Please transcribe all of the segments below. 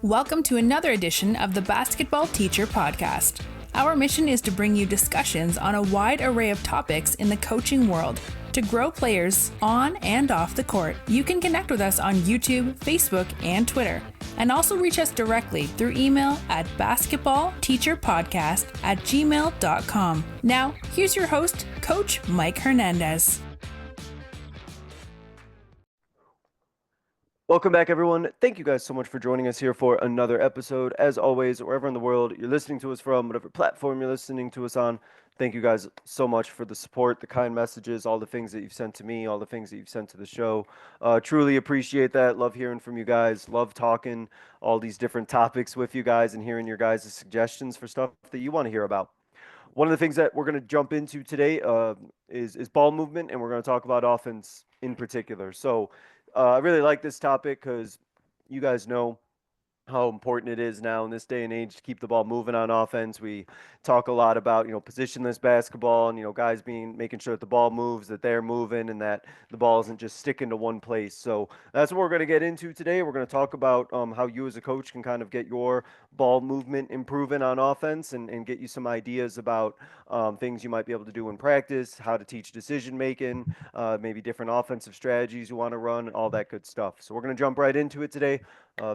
Welcome to another edition of the Basketball Teacher Podcast. Our mission is to bring you discussions on a wide array of topics in the coaching world to grow players on and off the court. You can connect with us on YouTube, Facebook, and Twitter, and also reach us directly through email at basketballteacherpodcast@gmail.com. Now, here's your host, Coach Mike Hernandez. Welcome back, everyone. Thank you guys so much for joining us here for another episode. As always, wherever in the world you're listening to us from, whatever platform you're listening to us on, thank you guys so much for the support, the kind messages, all the things that you've sent to me, all the things that you've sent to the show. Truly appreciate that. Love hearing from you guys. Love talking all these different topics with you guys and hearing your guys' suggestions for stuff that you want to hear about. One of the things that we're going to jump into today is ball movement, and we're going to talk about offense in particular. So I really like this topic because you guys know how important it is now in this day and age to keep the ball moving on offense. We talk a lot about, positionless basketball and, guys making sure that the ball moves, that they're moving, and that the ball isn't just sticking to one place. So that's what we're going to get into today. We're going to talk about how you as a coach can kind of get your ball movement improving on offense and get you some ideas about things you might be able to do in practice, how to teach decision making, maybe different offensive strategies you want to run, all that good stuff. So we're going to jump right into it today.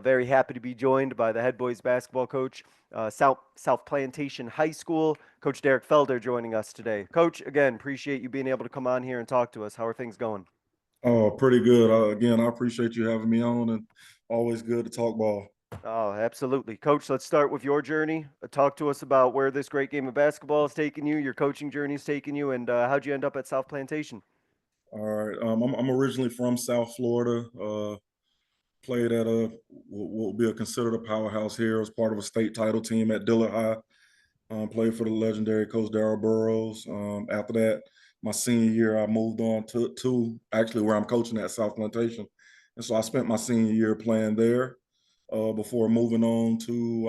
Very happy to be joined by the head boys basketball coach, South Plantation High School, Coach Derek Felder, joining us today. Coach, again, appreciate you being able to come on here and talk to us. How are things going? Oh, pretty good. Again, I appreciate you having me on, and always good to talk ball. Oh, absolutely. Coach, let's start with your journey. Talk to us about where this great game of basketball has taken you, your coaching journey has taken you, and how'd you end up at South Plantation? All right. I'm originally from South Florida. Played at what will be considered a powerhouse here. I was part of a state title team at Dillard High. Played for the legendary Coach Darryl Burrows. After that, my senior year, I moved on to actually where I'm coaching at South Plantation. And so I spent my senior year playing there before moving on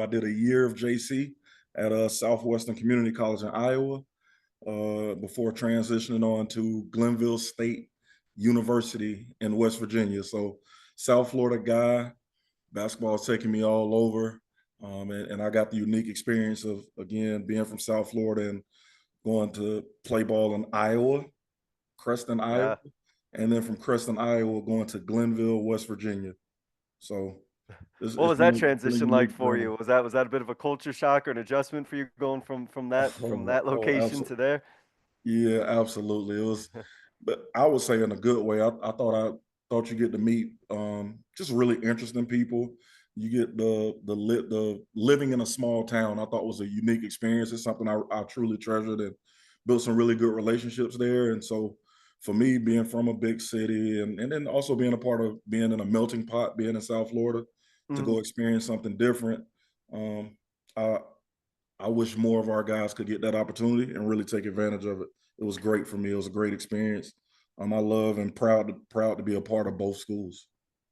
I did a year of JC at Southwestern Community College in Iowa before transitioning on to Glenville State University in West Virginia. So South Florida guy, basketball is taking me all over. And I got the unique experience of, again, being from South Florida and going to play ball in Iowa, Creston, Iowa, and then from Creston, Iowa, going to Glenville, West Virginia. So what was that transition like for you? Was that a bit of a culture shock or an adjustment for you going from that location to there? Yeah, absolutely. It was, but I would say in a good way. I thought you get to meet just really interesting people. You get the living in a small town. I thought was a unique experience. It's something I truly treasured and built some really good relationships there. And so for me, being from a big city and then also being a part of being in a melting pot, being in South Florida, to go experience something different. Um, I I wish more of our guys could get that opportunity and really take advantage of it. It was great for me. It was a great experience. I love and proud to be a part of both schools.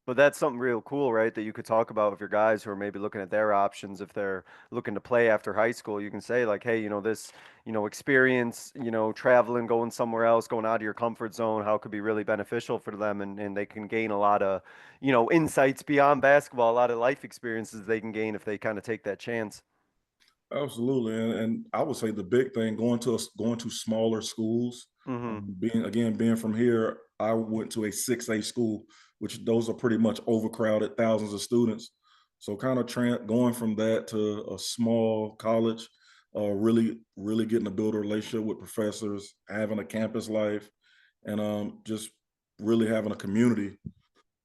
But that's something real cool, right? That you could talk about with your guys who are maybe looking at their options if they're looking to play after high school. You can say like, hey, this, experience, traveling, going somewhere else, going out of your comfort zone, how it could be really beneficial for them, and they can gain a lot of, insights beyond basketball, a lot of life experiences they can gain if they kind of take that chance. Absolutely, and I would say the big thing going to smaller schools. Mm-hmm. Being from here, I went to a 6A school, which those are pretty much overcrowded, thousands of students. So kind of going from that to a small college, really getting to build a relationship with professors, having a campus life, and just really having a community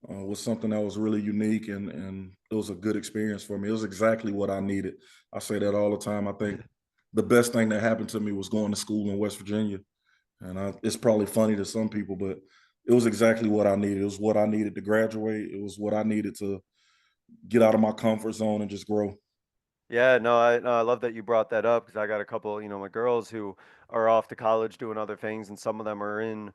was something that was really unique, and it was a good experience for me. It was exactly what I needed. I say that all the time. I think the best thing that happened to me was going to school in West Virginia. And it's probably funny to some people, but it was exactly what I needed. It was what I needed to graduate. It was what I needed to get out of my comfort zone and just grow. Yeah, no, I love that you brought that up because I got a couple, my girls who are off to college doing other things, and some of them are in,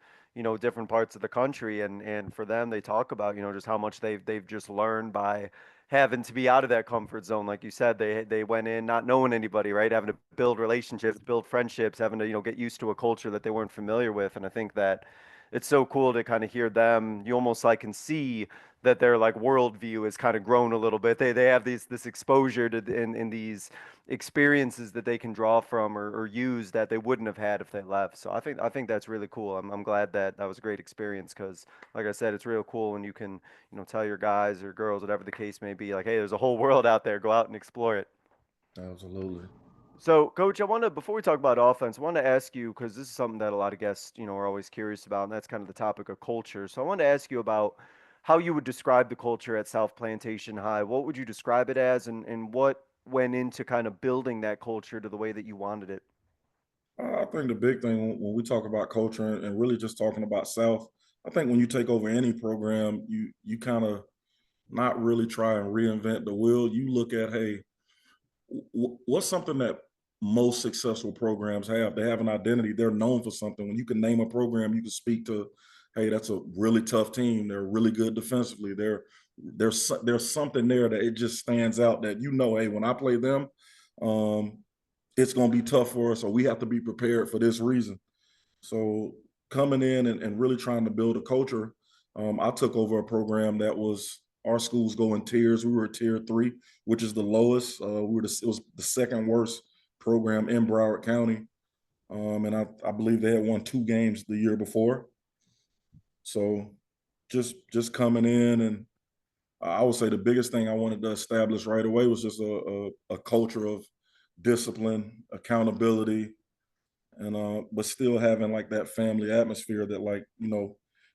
different parts of the country, and for them, they talk about, just how much they've just learned by having to be out of that comfort zone. Like you said, they went in not knowing anybody, right? Having to build relationships, build friendships, having to, get used to a culture that they weren't familiar with, and I think that it's so cool to kind of hear them. You almost like can see that their like worldview has kind of grown a little bit. They have this exposure to in these experiences that they can draw from or use that they wouldn't have had if they left. So I think that's really cool. I'm glad that that was a great experience because like I said, it's real cool when you can, tell your guys or girls, whatever the case may be, like, hey, there's a whole world out there. Go out and explore it. Absolutely. So, Coach, before we talk about offense, I want to ask you because this is something that a lot of guests, are always curious about, and that's kind of the topic of culture. So, I want to ask you about how you would describe the culture at South Plantation High. What would you describe it as, and what went into kind of building that culture to the way that you wanted it? I think the big thing when we talk about culture and really just talking about South, I think when you take over any program, you kind of not really try and reinvent the wheel. You look at, hey, what's something that most successful programs have? They have an identity. They're known for something. When you can name a program, you can speak to, hey, that's a really tough team. They're really good defensively. There's something there that it just stands out that hey, when I play them, um, it's going to be tough for us, or we have to be prepared for this reason. So coming in and really trying to build a culture, I took over a program that was our schools go in tiers. We were tier 3, which is the lowest. It was the second worst program in Broward County, and I believe they had won 2 games the year before. So just coming in, and I would say the biggest thing I wanted to establish right away was just a culture of discipline, accountability, and but still having like that family atmosphere that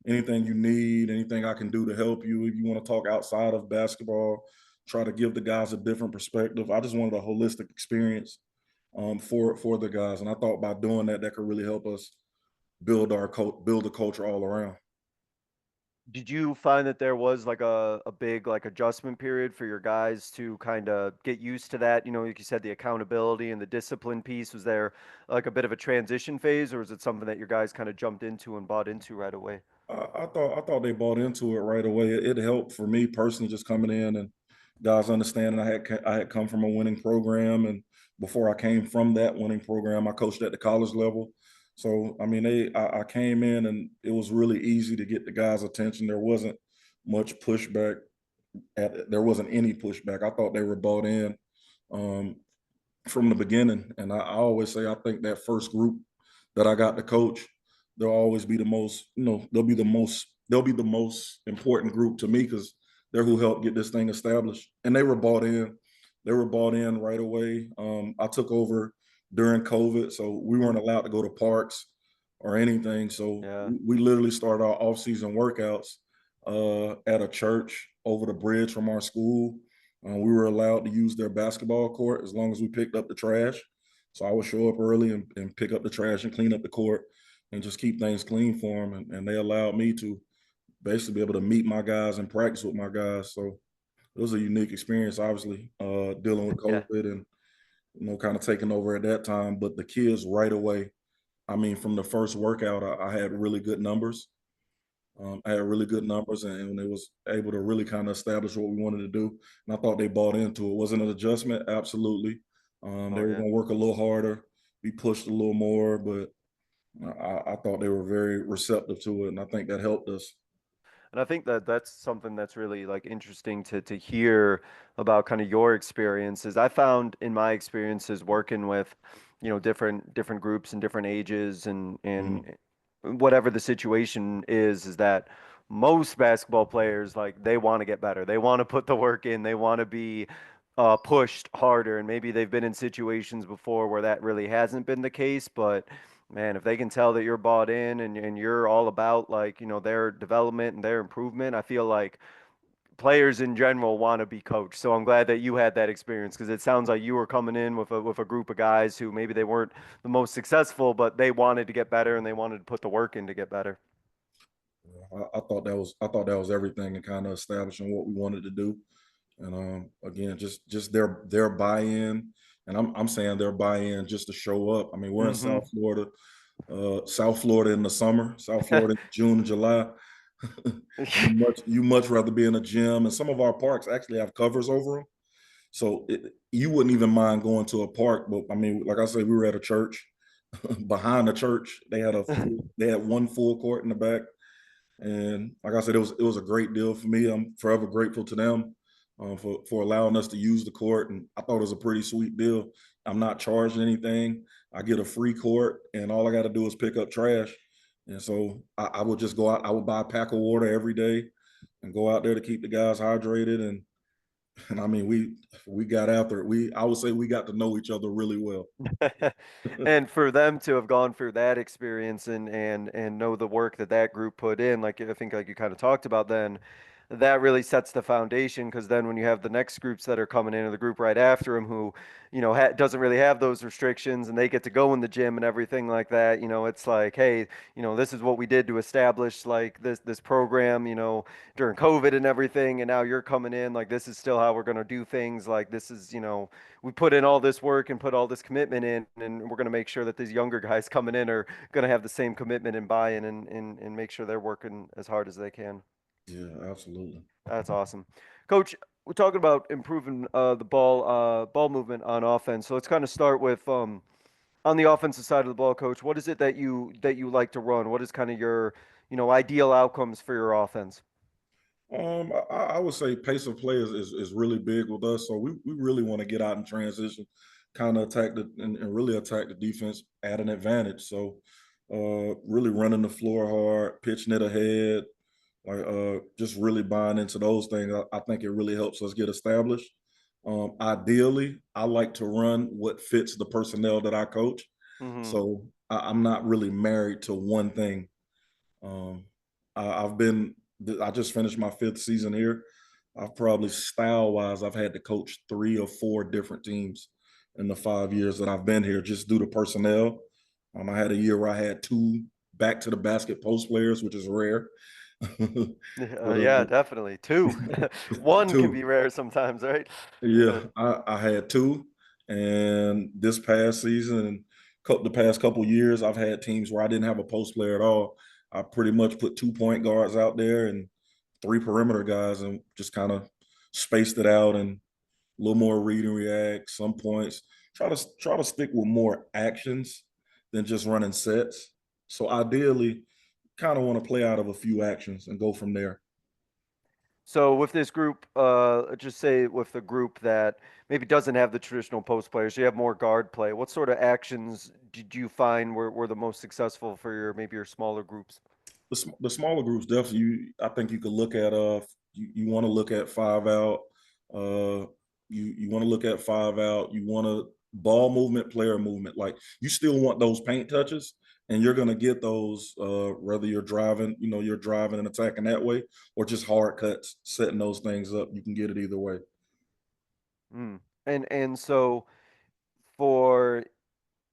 anything you need, anything I can do to help you, if you want to talk outside of basketball, try to give the guys a different perspective. I just wanted a holistic experience for the guys, and I thought by doing that could really help us build the culture all around. Did you find that there was like a big like adjustment period for your guys to kind of get used to that? Like you said, the accountability and the discipline piece. Was there like a bit of a transition phase, or was it something that your guys kind of jumped into and bought into right away? I thought they bought into it right away. It helped for me personally, just coming in and guys understanding I had come from a winning program, and before I came from that winning program, I coached at the college level. So I mean, I came in and it was really easy to get the guys' attention. There wasn't much pushback. There wasn't any pushback. I thought they were bought in. Um, from the beginning. And I always say I think that first group that I got to coach, they'll always be the most, they'll be the most important group to me because they're who helped get this thing established. And they were bought in. They were bought in right away. I took over during COVID, so we weren't allowed to go to parks or anything. So Yeah. we literally started our off-season workouts at a church over the bridge from our school. We were allowed to use their basketball court as long as we picked up the trash. So I would show up early and pick up the trash and clean up the court and just keep things clean for them. And they allowed me to basically be able to meet my guys and practice with my guys. So it was a unique experience, obviously, dealing with Yeah. COVID and kind of taking over at that time. But the kids right away, I mean, from the first workout, I had really good numbers. I had really good numbers, and they was able to really kind of establish what we wanted to do. And I thought they bought into it. Was it an adjustment? Absolutely. They Oh were yeah. going to work a little harder, be pushed a little more, but I thought they were very receptive to it, and I think that helped us. And I think that that's something that's really like interesting to hear about kind of your experiences. I found in my experiences working with, different groups and different ages and Mhm. whatever the situation is that most basketball players like they want to get better. They want to put the work in. They want to be pushed harder. And maybe they've been in situations before where that really hasn't been the case, but man, if they can tell that you're bought in and you're all about like, their development and their improvement, I feel like players in general want to be coached. So I'm glad that you had that experience because it sounds like you were coming in with a group of guys who maybe they weren't the most successful, but they wanted to get better and they wanted to put the work in to get better. I thought that was everything and kind of establishing what we wanted to do. And again, just their buy-in, and I'm saying their buy-in just to show up. I mean, we're in Mm-hmm. South Florida in the summer, South Florida in June and July. You much rather be in a gym, and some of our parks actually have covers over them, so you wouldn't even mind going to a park. But I mean, like I said, we were at a church. behind the church. They had one full court in the back. And like I said, it was a great deal for me. I'm forever grateful to them for allowing us to use the court. And I thought it was a pretty sweet deal. I'm not charged anything. I get a free court, and all I got to do is pick up trash. And so I would just go out. I would buy a pack of water every day and go out there to keep the guys hydrated. And I mean, we got after it. I would say we got to know each other really well. And for them to have gone through that experience and know the work that that group put in, like I think like you kind of talked about, then that really sets the foundation. Because then when you have the next groups that are coming in, or the group right after them who, doesn't really have those restrictions, and they get to go in the gym and everything like that, it's like, hey, this is what we did to establish like this program, during COVID and everything, and now you're coming in, like this is still how we're going to do things. Like this is, we put in all this work and put all this commitment in, and we're going to make sure that these younger guys coming in are going to have the same commitment and buy-in, and make sure they're working as hard as they can. Yeah, absolutely. That's awesome. Coach, we're talking about improving the ball movement on offense. So let's kind of start with on the offensive side of the ball, Coach. What is it that you like to run? What is kind of your ideal outcomes for your offense? I would say pace of play is really big with us. So we really want to get out in transition, kind of attack and really attack the defense at an advantage. So really running the floor hard, pitching it ahead, like just really buying into those things. I think it really helps us get established. Ideally, I like to run what fits the personnel that I coach. Mm-hmm. So I'm not really married to one thing. Um, I've been, I just finished my fifth season here. I've probably style wise, I've had to coach 3 or 4 different teams in the 5 years that I've been here, just due to personnel. I had a year where I had 2 back to the basket post players, which is rare. but Yeah, definitely. Two. One can be 2, rare sometimes, right? yeah, I had 2, and this past season and the past couple years, I've had teams where I didn't have a post player at all. I pretty much put 2 point guards out there and 3 perimeter guys, and just kind of spaced it out and a little more read and react. Some points, try to stick with more actions than just running sets. So ideally, kind of want to play out of a few actions and go from there. So with this group, just say with the group that maybe doesn't have the traditional post players, you have more guard play. What sort of actions did you find were the most successful for your smaller groups? The smaller groups definitely. I think you could look at you want to look at 5 out. Uh, you want to look at 5 out. You want to ball movement, player movement. Like you still want those paint touches, and you're gonna get those whether you're driving and attacking that way, or just hard cuts, setting those things up. You can get it either way. Mm. And so for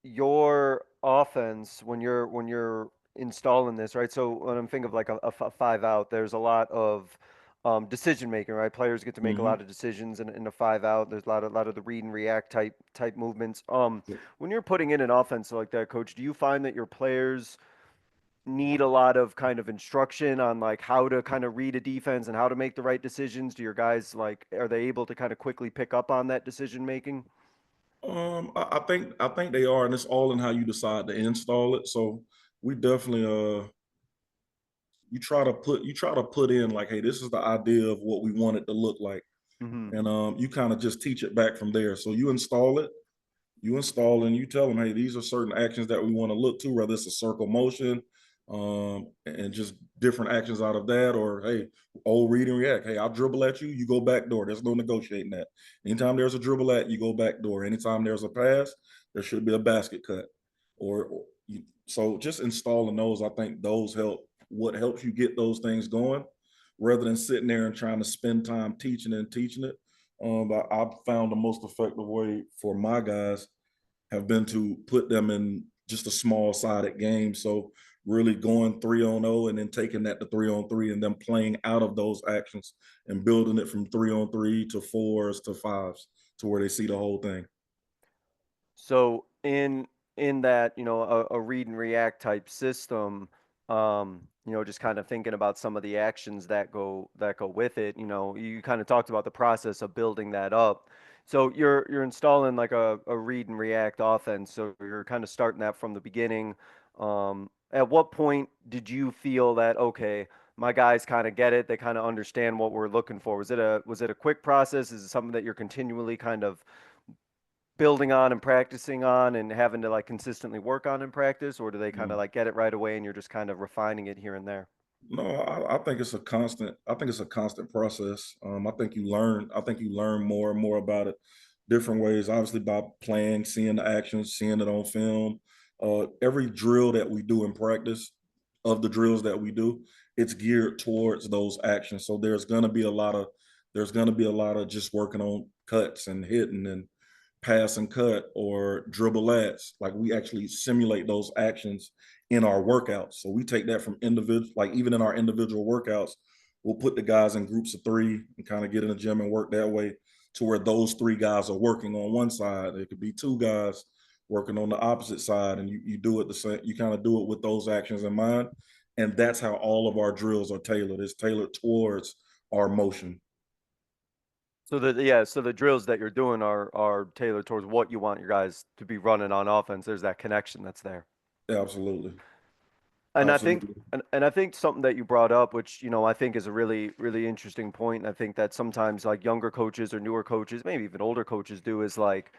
your offense, when you're installing this, right? So when I'm thinking of like a 5 out, there's a lot of decision making, right? Players get to make a lot Hmm. of decisions in a 5 out. There's a lot of the read and react type movements. When you're putting in an offense like that, Coach, do you find that your players need a lot of kind of instruction on like how to kind of read a defense and how to make the right decisions? Do your guys like are they able to kind of quickly pick up on that decision making? I think they are, and it's all in how you decide to install it. So we definitely you try to put in like, hey, this is the idea of what we want it to look like, Hmm. and you kind of just teach it back from there. So you install and you tell them, hey, these are certain actions that we want to look to, whether it's a circle motion, and just different actions out of that, or hey, old read and react. Hey, I'll dribble at you, you go back door. There's no negotiating that. Anytime there's a dribble at, you go back door. Anytime there's a pass, there should be a basket cut. So just installing those, I think those help. What helps you get those things going, rather than sitting there and trying to spend time teaching and teaching it. I've found the most effective way for my guys have been to put them in just a small sided game. So really going 3-on-0 and then taking that to 3-on-3 and then playing out of those actions and building it from 3-on-3 to fours to fives to where they see the whole thing. So in that, a read and react type system, just kind of thinking about some of the actions that go with it. You kind of talked about the process of building that up. So you're installing like a read and react offense. So you're kind of starting that from the beginning. At what point did you feel that okay, my guys kind of get it, they kind of understand what we're looking for? Was it a quick process? Is it something that you're continually kind of building on and practicing on and having to like consistently work on in practice, or do they kind of like get it right away and you're just kind of refining it here and there? No, I think it's a constant. I think it's a constant process. I think you learn. I think you learn more and more about it, different ways. Obviously, by playing, seeing the actions, seeing it on film. Every drill that we do in practice, of the drills that we do, it's geared towards those actions. So there's gonna be a lot of just working on cuts and hitting and pass and cut or dribble lats. Like we actually simulate those actions in our workouts. So we take that from individual, like even in our individual workouts, we'll put the guys in groups of three and kind of get in the gym and work that way to where those three guys are working on one side. It could be two guys working on the opposite side, and you do it the same. You kind of do it with those actions in mind, and that's how all of our drills are tailored. It's tailored towards our motion. So the drills that you're doing are tailored towards what you want your guys to be running on offense. There's that connection that's there. Absolutely, And I think absolutely. and I think something that you brought up, which, I think is a really, really interesting point, and I think that sometimes like younger coaches or newer coaches, maybe even older coaches do is like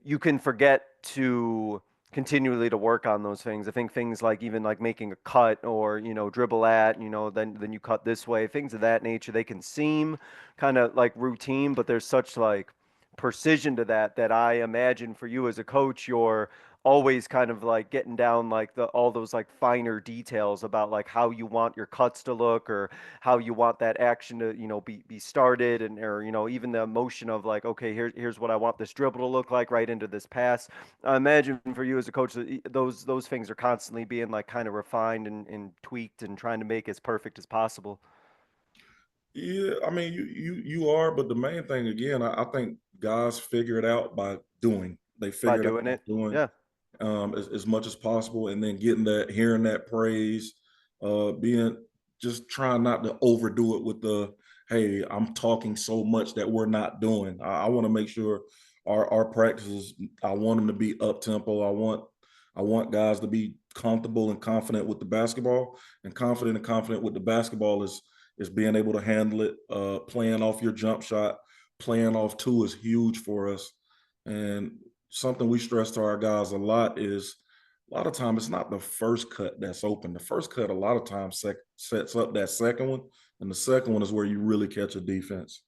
you can forget to continually to work on those things. I think things like even like making a cut or, dribble at, then you cut this way, things of that nature, they can seem kind of like routine, but there's such like precision to that I imagine for you as a coach, you're always kind of like getting down like the all those like finer details about like how you want your cuts to look or how you want that action to be started, and or even the emotion of like okay, here's what I want this dribble to look like right into this pass. I imagine for you as a coach that those things are constantly being like kind of refined and tweaked and trying to make as perfect as possible Yeah, I mean, you are, but the main thing again, I think guys figure it out by doing. They by figure it out doing by it. doing Yeah. as much as possible, and then getting that, hearing that praise, being just trying not to overdo it with the, hey, I'm talking so much that we're not doing. I want to make sure our practices. I want them to be up tempo. I want guys to be comfortable and confident with the basketball, and confident with the basketball is being able to handle it. Playing off your jump shot, playing off two is huge for us. And something we stress to our guys a lot is a lot of time it's not the first cut that's open. The first cut a lot of times sets up that second one, and the second one is where you really catch a defense.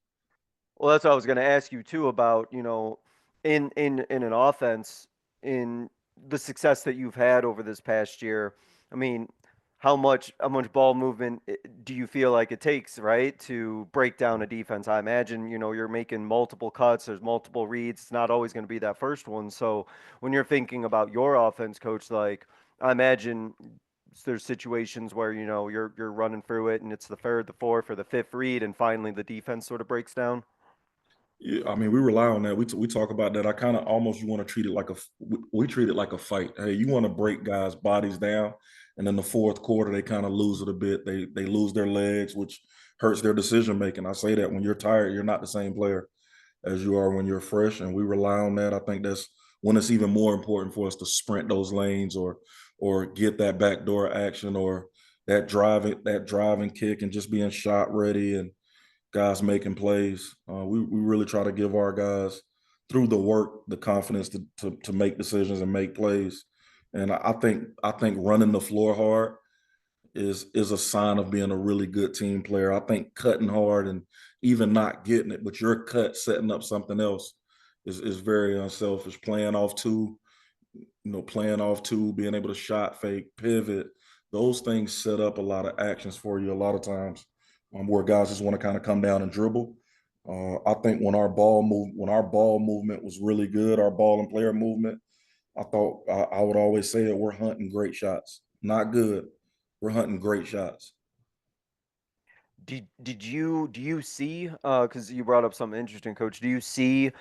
Well, that's what I was going to ask you too about, in an offense, in the success that you've had over this past year. I mean, how much ball movement do you feel like it takes, right, to break down a defense? I imagine, you're making multiple cuts, there's multiple reads. It's not always going to be that first one. So when you're thinking about your offense, coach, like I imagine there's situations where, you're running through it and it's the third, the fourth, or the fifth read, and finally the defense sort of breaks down. Yeah, I mean, we rely on that. We talk about that. I kind of almost, you want to treat it like we treat it like a fight. Hey, you want to break guys' bodies down, and then the fourth quarter they kind of lose it a bit. They lose their legs, which hurts their decision making. I say that when you're tired, you're not the same player as you are when you're fresh, and we rely on that. I think that's when it's even more important for us to sprint those lanes or get that backdoor action or that driving kick and just being shot ready and guys making plays. We really try to give our guys through the work the confidence to make decisions and make plays. And I think running the floor hard is a sign of being a really good team player. I think cutting hard and even not getting it, but your cut setting up something else is very unselfish. Playing off two, being able to shot fake, pivot, those things set up a lot of actions for you a lot of times, where guys just want to kind of come down and dribble. I think when our ball movement was really good, our ball and player movement, I would always say it, we're hunting great shots. Not good, we're hunting great shots. Do you see, because you brought up something interesting, coach, do you see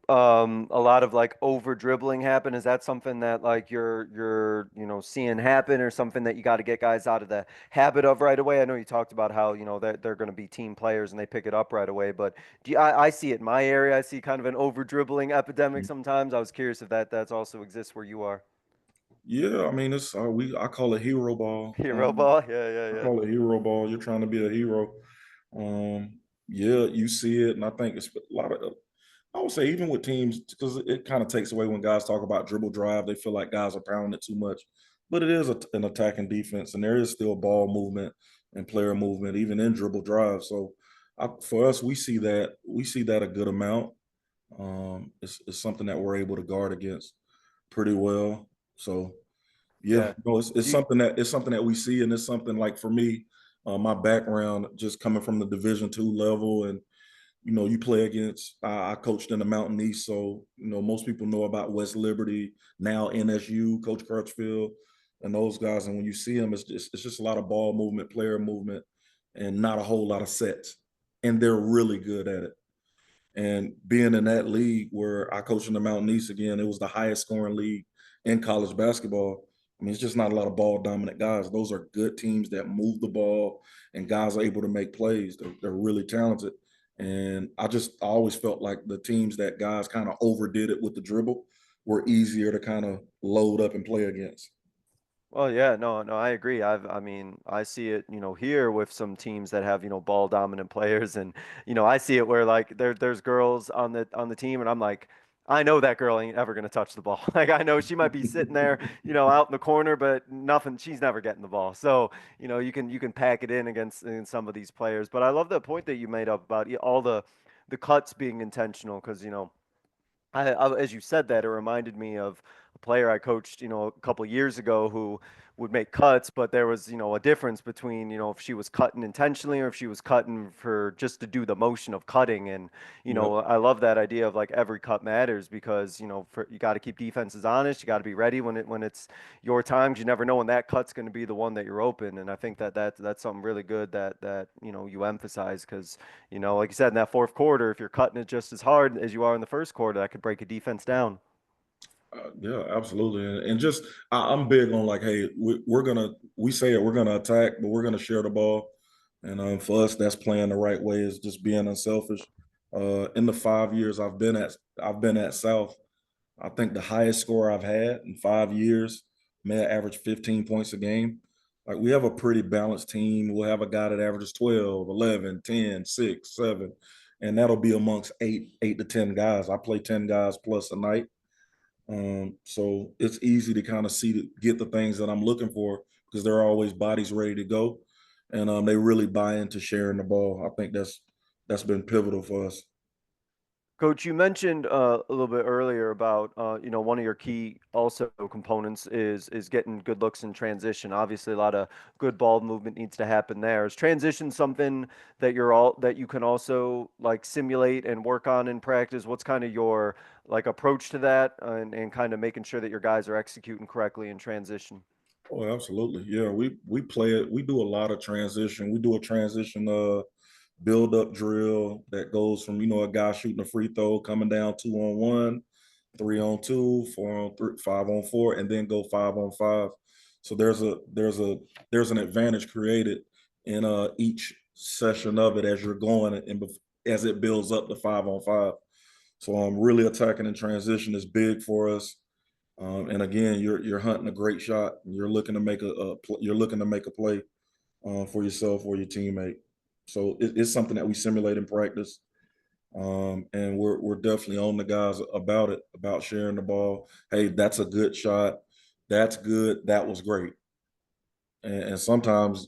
a lot of like over dribbling happen? Is that something that like you're seeing happen, or something that you got to get guys out of the habit of right away? I know you talked about how they're going to be team players and they pick it up right away, but I see it in my area. I see kind of an over dribbling epidemic sometimes. I was curious if that's also exists where you are. Yeah, I mean, it's I call it hero ball. Hero ball, yeah, yeah, I yeah. call it hero ball. You're trying to be a hero. Yeah, you see it, and I think it's a lot of. I would say even with teams, because it kind of takes away when guys talk about dribble drive. They feel like guys are pounding it too much, but it is an attacking defense, and there is still ball movement and player movement even in dribble drive. So, for us, we see that a good amount. It's something that we're able to guard against pretty well. So yeah, Yeah. no, it's Do you, something that we see, and it's something like for me, my background just coming from the Division II level, and you play against. I coached in the Mountain East, so most people know about West Liberty, now NSU, Coach Crutchfield, and those guys. And when you see them, it's just a lot of ball movement, player movement, and not a whole lot of sets, and they're really good at it. And being in that league where I coached in the Mountain East again, it was the highest scoring league in college basketball. I mean, it's just not a lot of ball dominant guys. Those are good teams that move the ball and guys are able to make plays. They're really talented. And I always felt like the teams that guys kind of overdid it with the dribble were easier to kind of load up and play against. well, yeah, no, no, I agree. I mean, I see it, here with some teams that have, ball dominant players, and I see it where like there's girls on the team, and I'm like, I know that girl ain't ever gonna touch the ball. Like I know she might be sitting there, out in the corner, but nothing, she's never getting the ball. So, you can pack it in against some of these players. But I love the point that you made up about all the cuts being intentional, because as you said that, it reminded me of a player I coached, a couple years ago, who would make cuts, but there was, a difference between, if she was cutting intentionally or if she was cutting for just to do the motion of cutting. And, Yep. I love that idea of like every cut matters, because, you got to keep defenses honest. You got to be ready when it's your time, 'cause you never know when that cut's going to be the one that you're open. And I think that's something really good that you emphasize, because like you said, in that fourth quarter, if you're cutting it just as hard as you are in the first quarter, that could break a defense down. Yeah, absolutely. And just I'm big on like, hey, we say it, we're gonna attack, but we're gonna share the ball. And for us, that's playing the right way, is just being unselfish. In the 5 years I've been at South, I think the highest score I've had in 5 years, may average 15 points a game. Like we have a pretty balanced team. We'll have a guy that averages 12, 11, 10, 6, 7, and that'll be amongst eight to 10 guys. I play 10 guys plus a night. So it's easy to kind of get the things that I'm looking for, because there are always bodies ready to go, and they really buy into sharing the ball. I think that's been pivotal for us. Coach, you mentioned a little bit earlier about one of your key also components is getting good looks in transition. Obviously, a lot of good ball movement needs to happen there. Is transition something that you can also like simulate and work on in practice? What's kind of your like approach to that, and kind of making sure that your guys are executing correctly in transition? Oh, absolutely. Yeah, we play it. We do a lot of transition. We do a transition build up drill that goes from a guy shooting a free throw, coming down 2-on-1, 3-on-2, 4-on-3, 5-on-4, and then go 5-on-5. So there's an advantage created in each session of it as you're going, and as it builds up to 5-on-5. So really attacking in transition is big for us. And again, you're hunting a great shot. You're looking to make you're looking to make a play for yourself or your teammate. So it's something that we simulate in practice, and we're definitely on the guys about it, about sharing the ball. Hey, that's a good shot. That's good. That was great. And sometimes,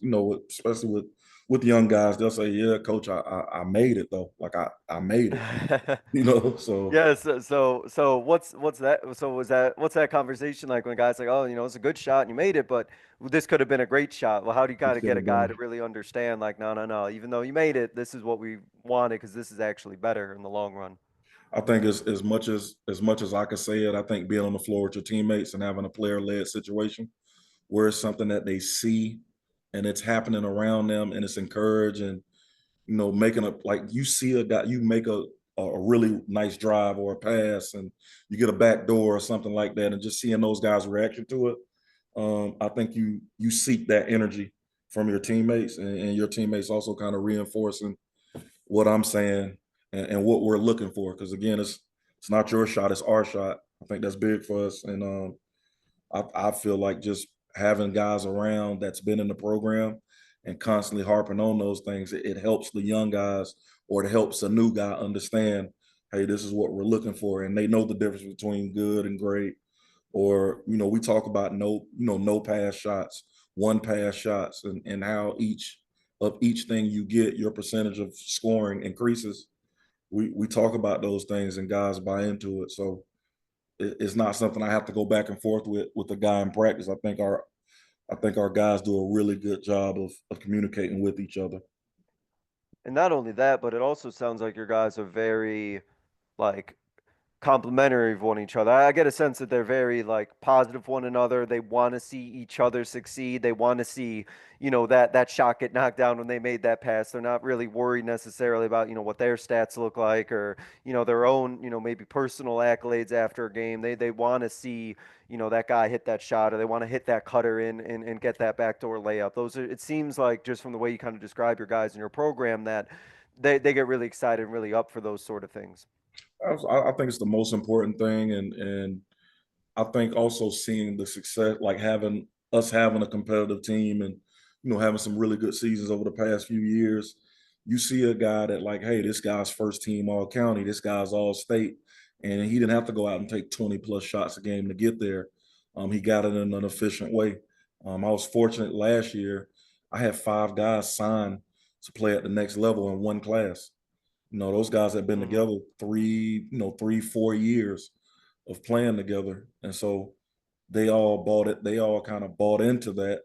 especially with young guys, they'll say, "Yeah, coach, I made it though. Like I made it." So Yeah, so what's that? So what's that conversation like when a guy's like, oh, it's a good shot and you made it, but this could have been a great shot. Well, how do you kind it of should get a have guy been. to really understand, like, no, no, no, even though you made it, this is what we wanted, because this is actually better in the long run. I think as much as I could say it, I think being on the floor with your teammates and having a player led situation where it's something that they see and it's happening around them and it's encouraged, and making a like you see a guy, you make a a really nice drive or a pass, and you get a back door or something like that, and just seeing those guys' reaction to it, I think you seek that energy from your teammates, and your teammates also kind of reinforcing what I'm saying and what we're looking for. Because again, it's not your shot, it's our shot. I think that's big for us, and I feel like just having guys around that's been in the program and constantly harping on those things, it helps the young guys, or it helps a new guy understand, hey, this is what we're looking for, and they know the difference between good and great. Or we talk about no pass shots, one pass shots, and how each thing you get, your percentage of scoring increases. We talk about those things, and guys buy into it. So it's not something I have to go back and forth with the guy in practice. I think our guys do a really good job of communicating with each other. And not only that, but it also sounds like your guys are very like complimentary of one each other. I get a sense that they're very like positive one another. They want to see each other succeed. They want to see, that shot get knocked down when they made that pass. They're not really worried necessarily about, what their stats look like, or, their own, maybe personal accolades after a game. They want to see, that guy hit that shot, or they want to hit that cutter in and get that backdoor layup. It seems like, just from the way you kind of describe your guys in your program, that they get really excited and really up for those sort of things. I think it's the most important thing, and I think also seeing the success, like having a competitive team, and having some really good seasons over the past few years. You see a guy that, like, hey, this guy's first team all county, this guy's all state, and he didn't have to go out and take 20 plus shots a game to get there. He got it in an efficient way. I was fortunate last year. I had 5 guys sign to play at the next level in one class. Those guys have been Hmm. together 4 years of playing together. And so they all bought it. They all kind of bought into that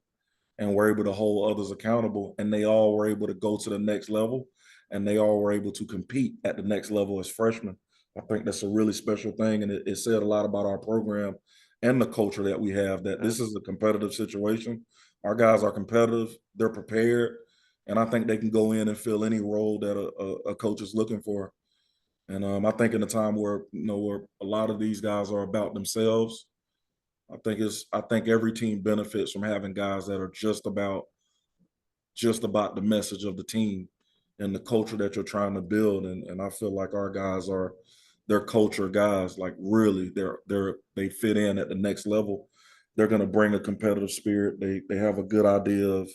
and were able to hold others accountable. And they all were able to go to the next level, and they all were able to compete at the next level as freshmen. I think that's a really special thing. And it said a lot about our program and the culture that we have, that Yeah. this is a competitive situation. Our guys are competitive, they're prepared, and I think they can go in and fill any role that a coach is looking for. And I think in a time where a lot of these guys are about themselves, I think every team benefits from having guys that are just about the message of the team and the culture that you're trying to build. And I feel like our guys they're culture guys. Like, really, they fit in at the next level. They're going to bring a competitive spirit. They have a good idea of,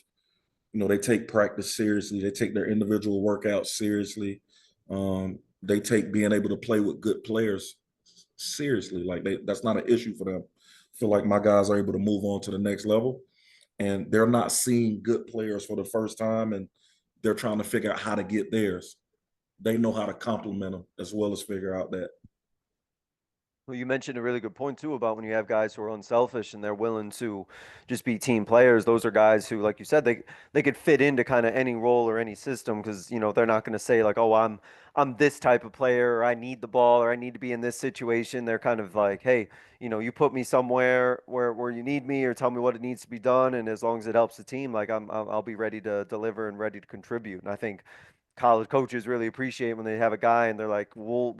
they take practice seriously. They take their individual workouts seriously. They take being able to play with good players seriously. Like, that's not an issue for them. I feel like my guys are able to move on to the next level, and they're not seeing good players for the first time, and they're trying to figure out how to get theirs. They know how to complement them as well as figure out that. Well, you mentioned a really good point too about when you have guys who are unselfish and they're willing to just be team players. Those are guys who, like you said, they could fit into kind of any role or any system, because they're not going to say like, oh, I'm this type of player, or I need the ball, or I need to be in this situation. They're kind of like, hey, you put me somewhere where you need me, or tell me what it needs to be done, and as long as it helps the team, like I'll be ready to deliver and ready to contribute. And I think college coaches really appreciate when they have a guy and they're like, well,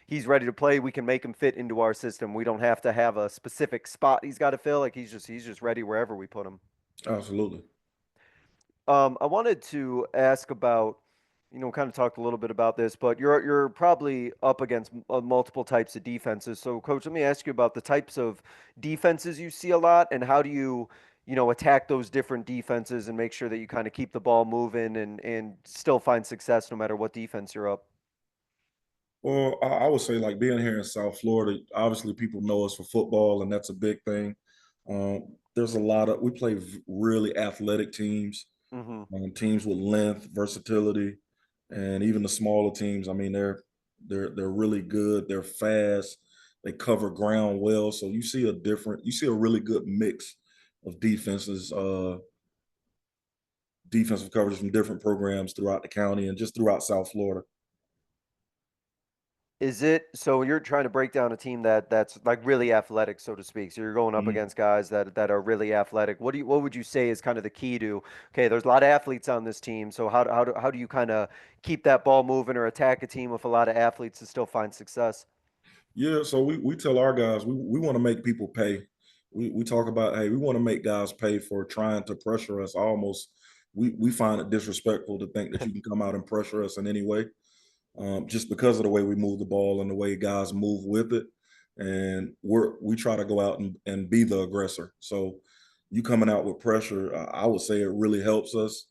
he's ready to play. We can make him fit into our system. We don't have to have a specific spot he's got to fill. Like, he's just ready wherever we put him. Absolutely. I wanted to ask about, kind of talked a little bit about this, but you're probably up against multiple types of defenses. So, coach, let me ask you about the types of defenses you see a lot, and how do you, attack those different defenses and make sure that you kind of keep the ball moving and still find success no matter what defense you're up. Well, I would say, like, being here in South Florida, obviously people know us for football, and that's a big thing. There's we play really athletic teams, Hmm. teams with length, versatility, and even the smaller teams. I mean, they're really good. They're fast. They cover ground well. So you see a really good mix of defensive coverage from different programs throughout the county and just throughout South Florida. Is it so you're trying to break down a team that's like really athletic, so to speak. So you're going up Mhm. against guys that are really athletic. What would you say is kind of the key to, okay, there's a lot of athletes on this team. So how do you kind of keep that ball moving or attack a team with a lot of athletes and still find success? Yeah, so we tell our guys we want to make people pay. We talk about, hey, we want to make guys pay for trying to pressure us. Almost, we find it disrespectful to think that you can come out and pressure us in any way, just because of the way we move the ball and the way guys move with it. And we try to go out and be the aggressor. So you coming out with pressure, I would say it really helps us.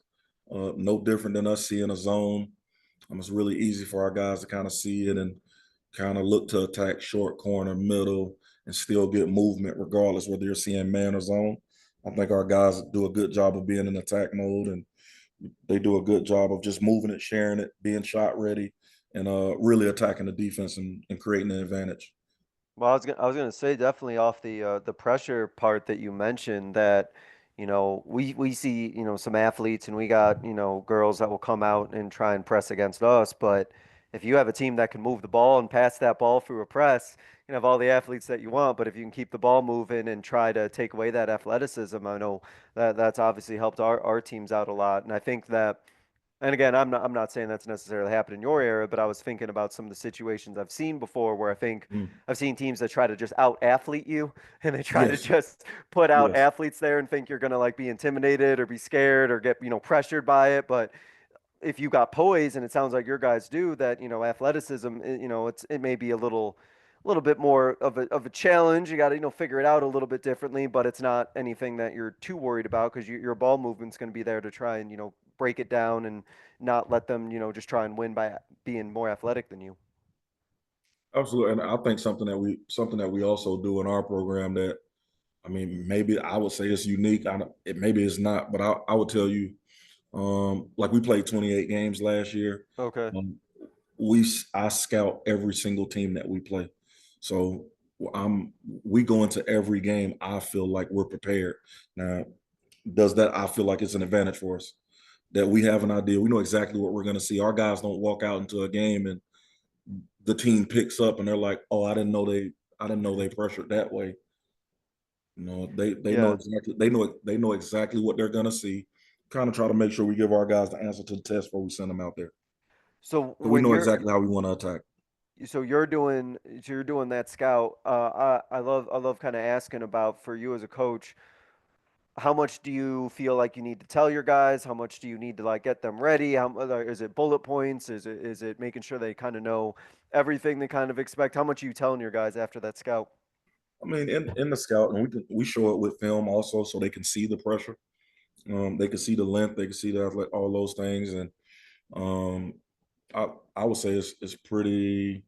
No different than us seeing a zone. It's really easy for our guys to kind of see it and kind of look to attack short corner, middle, and still get movement regardless whether you're seeing man or zone. I think our guys do a good job of being in attack mode, and they do a good job of just moving it, sharing it, being shot ready, and really attacking the defense and creating an advantage. Well, I was gonna say definitely off the pressure part that you mentioned that, we see, some athletes and we got, girls that will come out and try and press against us, but if you have a team that can move the ball and pass that ball through a press, you can have all the athletes that you want, but if you can keep the ball moving and try to take away that athleticism, I know that's obviously helped our teams out a lot. And I think that and again, I'm not saying that's necessarily happened in your era, but I was thinking about some of the situations I've seen before where I think Mm. I've seen teams that try to just out athlete you and they try to Yes, just put out yes, athletes there and think you're gonna like be intimidated or be scared or get, pressured by it. But if you got poise, and it sounds like your guys do, that athleticism, it may be a little bit more of a challenge. You got to figure it out a little bit differently, but it's not anything that you're too worried about because your ball movement's going to be there to try and break it down and not let them just try and win by being more athletic than you. absolutely. And I think something that we also do in our program that, I mean, maybe I would say it's unique. Maybe it's not, but I would tell you, like we played 28 games last year. Okay. Um, I scout every single team that we play. So I'm we go into every game. I feel like we're prepared. Now, does that I feel like it's an advantage for us that we have an idea. We know exactly what we're going to see. Our guys don't walk out into a game and the team picks up and they're like, "Oh, I didn't know they pressured that way." They know Yeah. exactly they know exactly what they're going to see. Kind of try to make sure we give our guys the answer to the test before we send them out there. So So we when know you're exactly how we want to attack. so you're doing that scout. I love kind of asking about for you as a coach. How much do you feel like you need to tell your guys? How much do you need to like get them ready? Is it bullet points? Is it making sure they kind of know everything they kind of expect? How much are you telling your guys after that scout? I mean, in the scout, and we show it with film also, so they can see the pressure. They can see the length, they can see the athletic, all those things, and um, I would say it's pretty.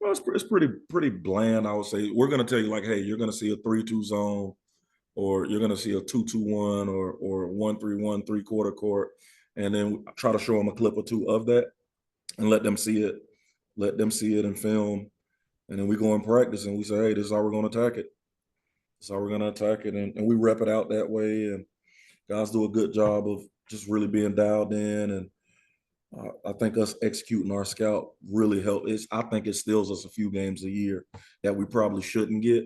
Well, it's pretty bland. I would say we're going to tell you like, hey, you're going to see a 3-2 zone, or you're going to see a 2-2-1, or 1-3-1 3/4 court, and then try to show them a clip or two of that and let them see it. Let them see it in film, and then we go in practice and we say, hey, this is how we're going to attack it. This is how we're going to attack it, and we rep it out that way. And guys do a good job of just really being dialed in. And I think us executing our scout really help. I think it steals us a few games a year that we probably shouldn't get.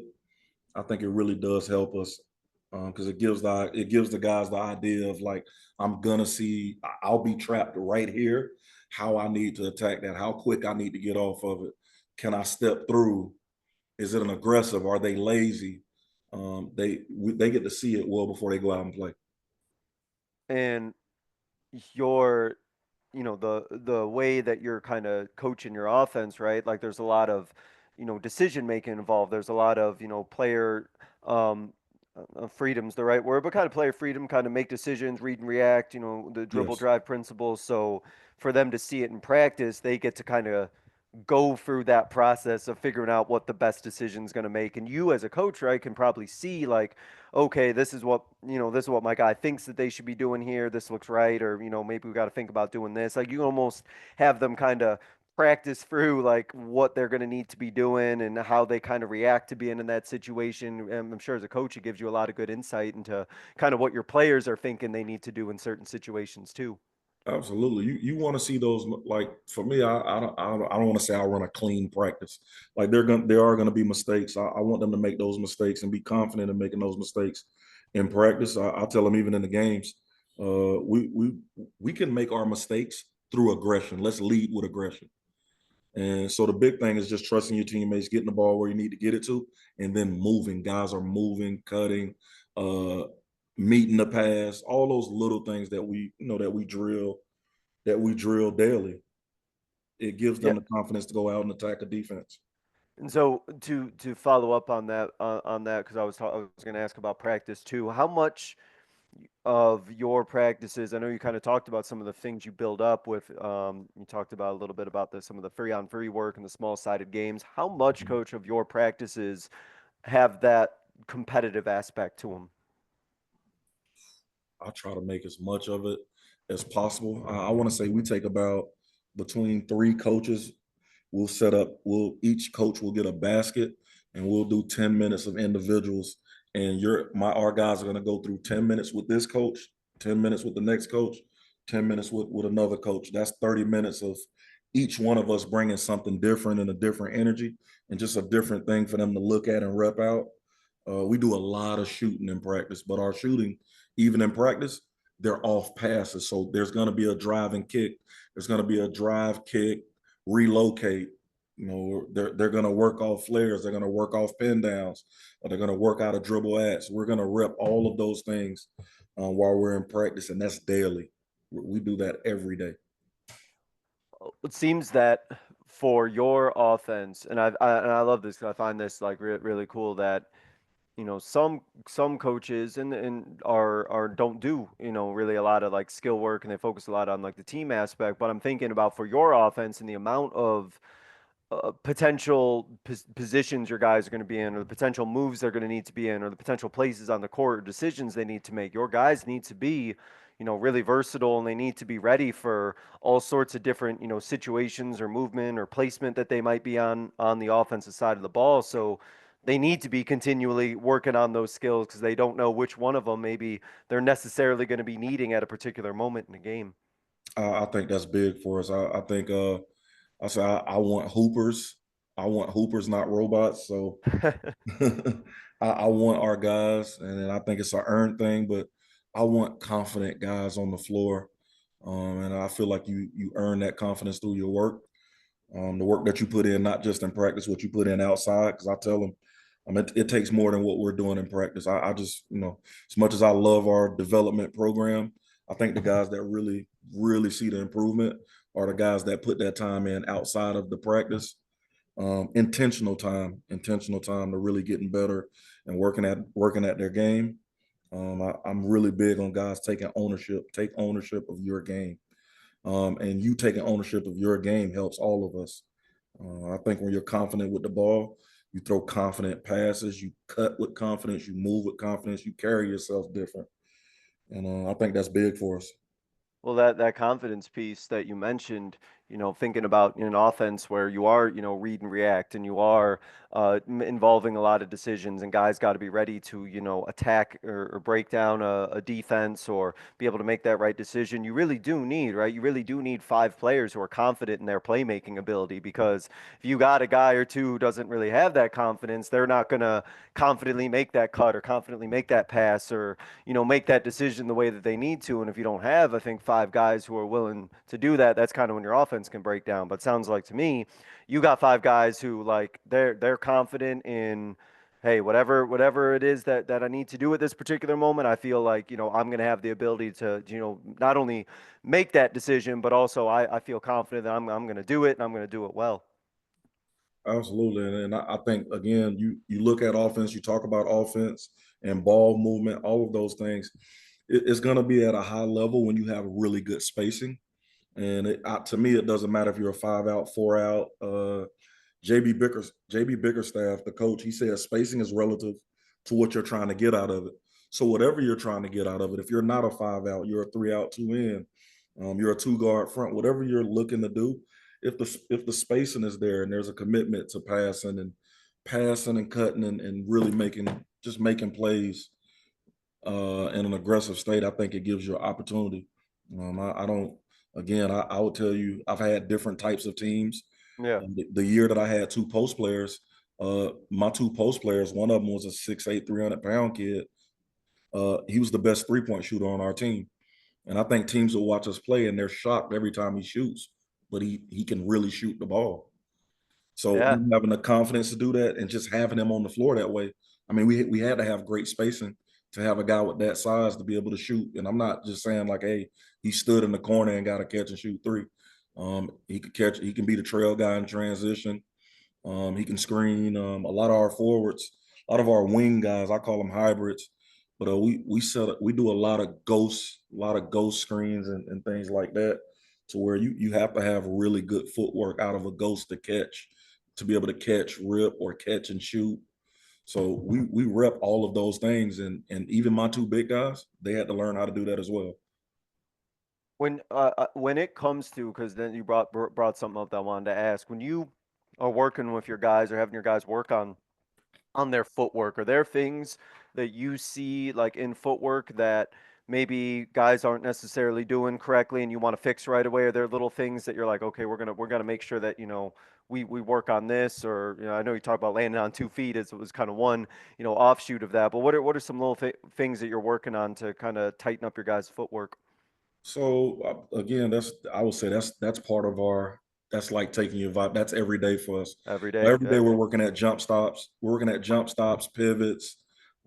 I think it really does help us because it gives the guys the idea of like, I'm gonna see, I'll be trapped right here. How I need to attack that, how quick I need to get off of it. Can I step through? Is it an aggressive? Are they lazy? They get to see it well before they go out and play. And your the way that you're kind of coaching your offense, right? Like there's a lot of decision making involved. There's a lot of player um freedom's the right word, but kind of player freedom, kind of make decisions, read and react, the dribble Yes. drive principles. So for them to see it in practice, they get to kind of go through that process of figuring out what the best decision is going to make. And you as a coach, right, can probably see like, okay, this is what my guy thinks that they should be doing here. This looks right. Or, maybe we got to think about doing this. Like you almost have them kind of practice through like what they're going to need to be doing and how they kind of react to being in that situation. And I'm sure as a coach, it gives you a lot of good insight into kind of what your players are thinking they need to do in certain situations too. Absolutely. You want to see those, like for me, I don't want to say I run a clean practice. Like there are gonna be mistakes. I want them to make those mistakes and be confident in making those mistakes in practice. I tell them even in the games, we can make our mistakes through aggression. Let's lead with aggression. And so the big thing is just trusting your teammates, getting the ball where you need to get it to, and then moving. Guys are moving, cutting, uh, meeting the pass, all those little things that we drill daily. It gives Yeah. them the confidence to go out and attack a defense. And so to follow up on that, because I was going to ask about practice too. How much of your practices? I know you kind of talked about some of the things you build up with. You talked about a little bit about some of the free on free work and the small sided games. How much, coach, of your practices have that competitive aspect to them? I try to make as much of it as possible. I want to say we take about between three coaches. Each coach will get a basket and we'll do 10 minutes of individuals. And our guys are going to go through 10 minutes with this coach, 10 minutes with the next coach, 10 minutes with another coach. That's 30 minutes of each one of us bringing something different and a different energy and just a different thing for them to look at and rep out. We do a lot of shooting in practice, but our shooting, even in practice, they're off passes. So there's going to be a drive and kick. There's going to be a drive, kick, relocate. They're going to work off flares. They're going to work off pin downs. Or they're going to work out a dribble ats. We're going to rep all of those things while we're in practice, and that's daily. We do that every day. It seems that for your offense, and I love this 'cause I find this like really cool that some coaches and are don't do really a lot of like skill work and they focus a lot on like the team aspect. But I'm thinking about for your offense and the amount of potential positions your guys are going to be in, or the potential moves they're going to need to be in, or the potential places on the court or decisions they need to make. Your guys need to be, really versatile, and they need to be ready for all sorts of different, situations or movement or placement that they might be on the offensive side of the ball. So they need to be continually working on those skills because they don't know which one of them maybe they're necessarily going to be needing at a particular moment in the game. I think that's big for us. I think I say I want hoopers. I want hoopers, not robots. So I want our guys, and I think it's an earned thing, but I want confident guys on the floor. And I feel like you earn that confidence through your work, the work that you put in, not just in practice, what you put in outside. Because I tell them, it takes more than what we're doing in practice. I just, as much as I love our development program, I think the guys that really, really see the improvement are the guys that put that time in outside of the practice. Intentional time to really getting better and working at their game. I'm really big on guys taking ownership. Take ownership of your game, and you taking ownership of your game helps all of us. I think when you're confident with the ball, you throw confident passes, you cut with confidence, you move with confidence, you carry yourself different, and I think that's big for us. Well, that confidence piece that you mentioned, thinking about an offense where you are, read and react, and you are involving a lot of decisions, and guys got to be ready to, attack or break down a defense or be able to make that right decision. You really do need, right? You really do need five players who are confident in their playmaking ability because if you got a guy or two who doesn't really have that confidence, they're not going to confidently make that cut or confidently make that pass or make that decision the way that they need to. And if you don't have, I think, five guys who are willing to do that, that's kind of when your offense can break down. But it sounds like to me, you got five guys who like they're confident in, hey, whatever it is that I need to do at this particular moment, I feel like, I'm gonna have the ability to, not only make that decision, but also I feel confident that I'm gonna do it and I'm gonna do it well. Absolutely, and I think again, you look at offense, you talk about offense and ball movement, all of those things. It's going to be at a high level when you have really good spacing. And to me, it doesn't matter if you're a 5 out, 4 out. JB Bickerstaff, the coach, he says spacing is relative to what you're trying to get out of it. So whatever you're trying to get out of it, if you're not a 5 out, you're a 3 out, 2 in, you're a 2 guard front, whatever you're looking to do, if the spacing is there and there's a commitment to passing and cutting and really making plays in an aggressive state, I think it gives you an opportunity. I don't Again, I would tell you, I've had different types of teams. Yeah. The year that I had two post players, my two post players, one of them was a 6'8", 300-pound kid. He was the best 3-point shooter on our team. And I think teams will watch us play and they're shocked every time he shoots, but he can really shoot the ball. So Yeah. him having the confidence to do that and just having him on the floor that way, I mean, we had to have great spacing to have a guy with that size to be able to shoot. And I'm not just saying like, hey, he stood in the corner and got a catch and shoot three. He could catch. He can be the trail guy in transition. He can screen. A lot of our forwards, a lot of our wing guys, I call them hybrids. But we do a lot of ghost screens and things like that, to where you have to have really good footwork out of a ghost to catch, to be able to catch, rip, or catch and shoot. So we rep all of those things, and even my two big guys, they had to learn how to do that as well. When it comes to, because then you brought something up that I wanted to ask. When you are working with your guys or having your guys work on their footwork, are there things that you see like in footwork that maybe guys aren't necessarily doing correctly and you want to fix right away? Are there little things that you're like, okay, we're gonna make sure that we work on this? Or I know you talk about landing on 2 feet as it was kind of one offshoot of that, but what are some little things that you're working on to kind of tighten up your guys' footwork So again, I would say that's part of our, that's like taking your vibe. That's every day for us. every So day? every day Yeah. we're working at jump stops. We're working at jump stops, pivots,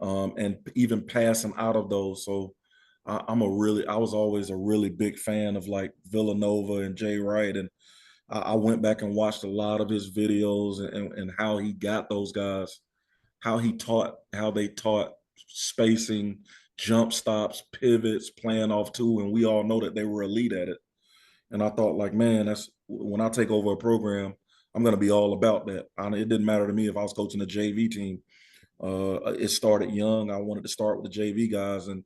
and even passing out of those. So I was always a really big fan of like Villanova and Jay Wright, and I went back and watched a lot of his videos and how he got those guys, how they taught spacing, jump stops, pivots, playing off two, and we all know that they were elite at it. And I thought, like, man, that's when I take over a program, I'm going to be all about that. It didn't matter to me if I was coaching a JV team. It started young. I wanted to start with the JV guys, and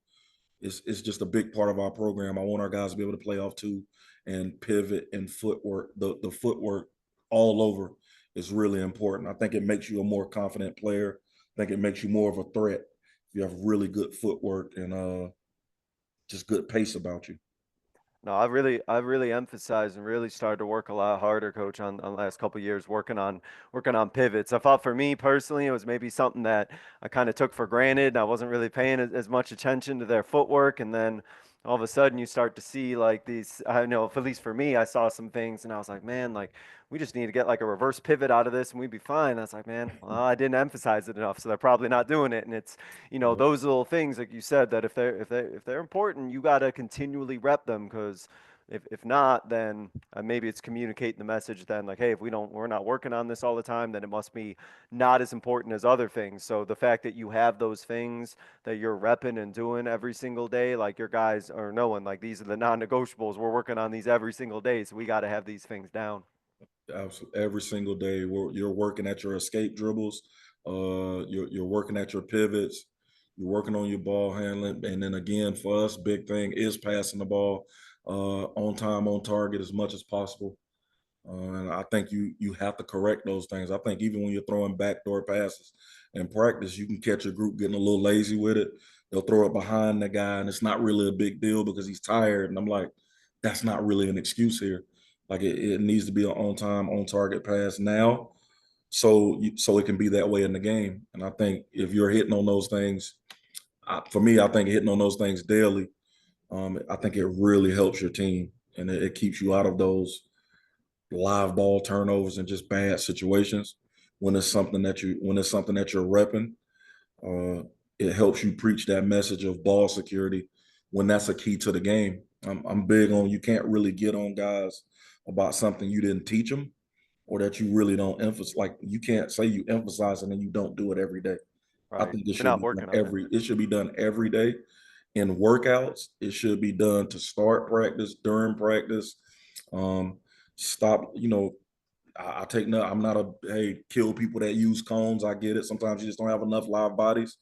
it's just a big part of our program. I want our guys to be able to play off two and pivot and footwork. The footwork all over is really important. I think it makes you a more confident player. I think it makes you more of a threat if you have really good footwork and just good pace about you. No, I really emphasized and really started to work a lot harder, coach, on the last couple of years working on pivots. I thought for me personally, it was maybe something that I kind of took for granted. And I wasn't really paying as much attention to their footwork, and then all of a sudden you start to see like these. I know, at least for me, I saw some things, and I was like, man, like we just need to get like a reverse pivot out of this, and we'd be fine. I was like, man, well, I didn't emphasize it enough, so they're probably not doing it. And it's those little things, like you said, that if they're important, you got to continually rep them, because if not, then maybe it's communicating the message then, like, hey, if we're not working on this all the time, then it must be not as important as other things. So the fact that you have those things that you're repping and doing every single day, like your guys are knowing, like these are the non-negotiables. We're working on these every single day, so we got to have these things down. Absolutely. Every single day, you're working at your escape dribbles. You're working at your pivots. You're working on your ball handling, and then again, for us, big thing is passing the ball on time, on target as much as possible. And I think you have to correct those things. I think even when you're throwing backdoor passes in practice, you can catch a group getting a little lazy with it. They'll throw it behind the guy, and it's not really a big deal because he's tired. And I'm like, that's not really an excuse here. Like it needs to be an on time, on target pass now, so it can be that way in the game. And I think if you're hitting on those things, for me, I think hitting on those things daily, I think it really helps your team, and it keeps you out of those live ball turnovers and just bad situations. When it's something that you're repping, uh, it helps you preach that message of ball security when that's a key to the game. I'm big on, you can't really get on guys about something you didn't teach them or that you really don't emphasize. Like you can't say you emphasize and then you don't do it every day. I Right. think If you're not working on it. it should be done every day in workouts. It should be done to start practice, during practice. Um, stop, I take no, I'm not a, hey, kill people that use cones. I get it. Sometimes you just don't have enough live bodies.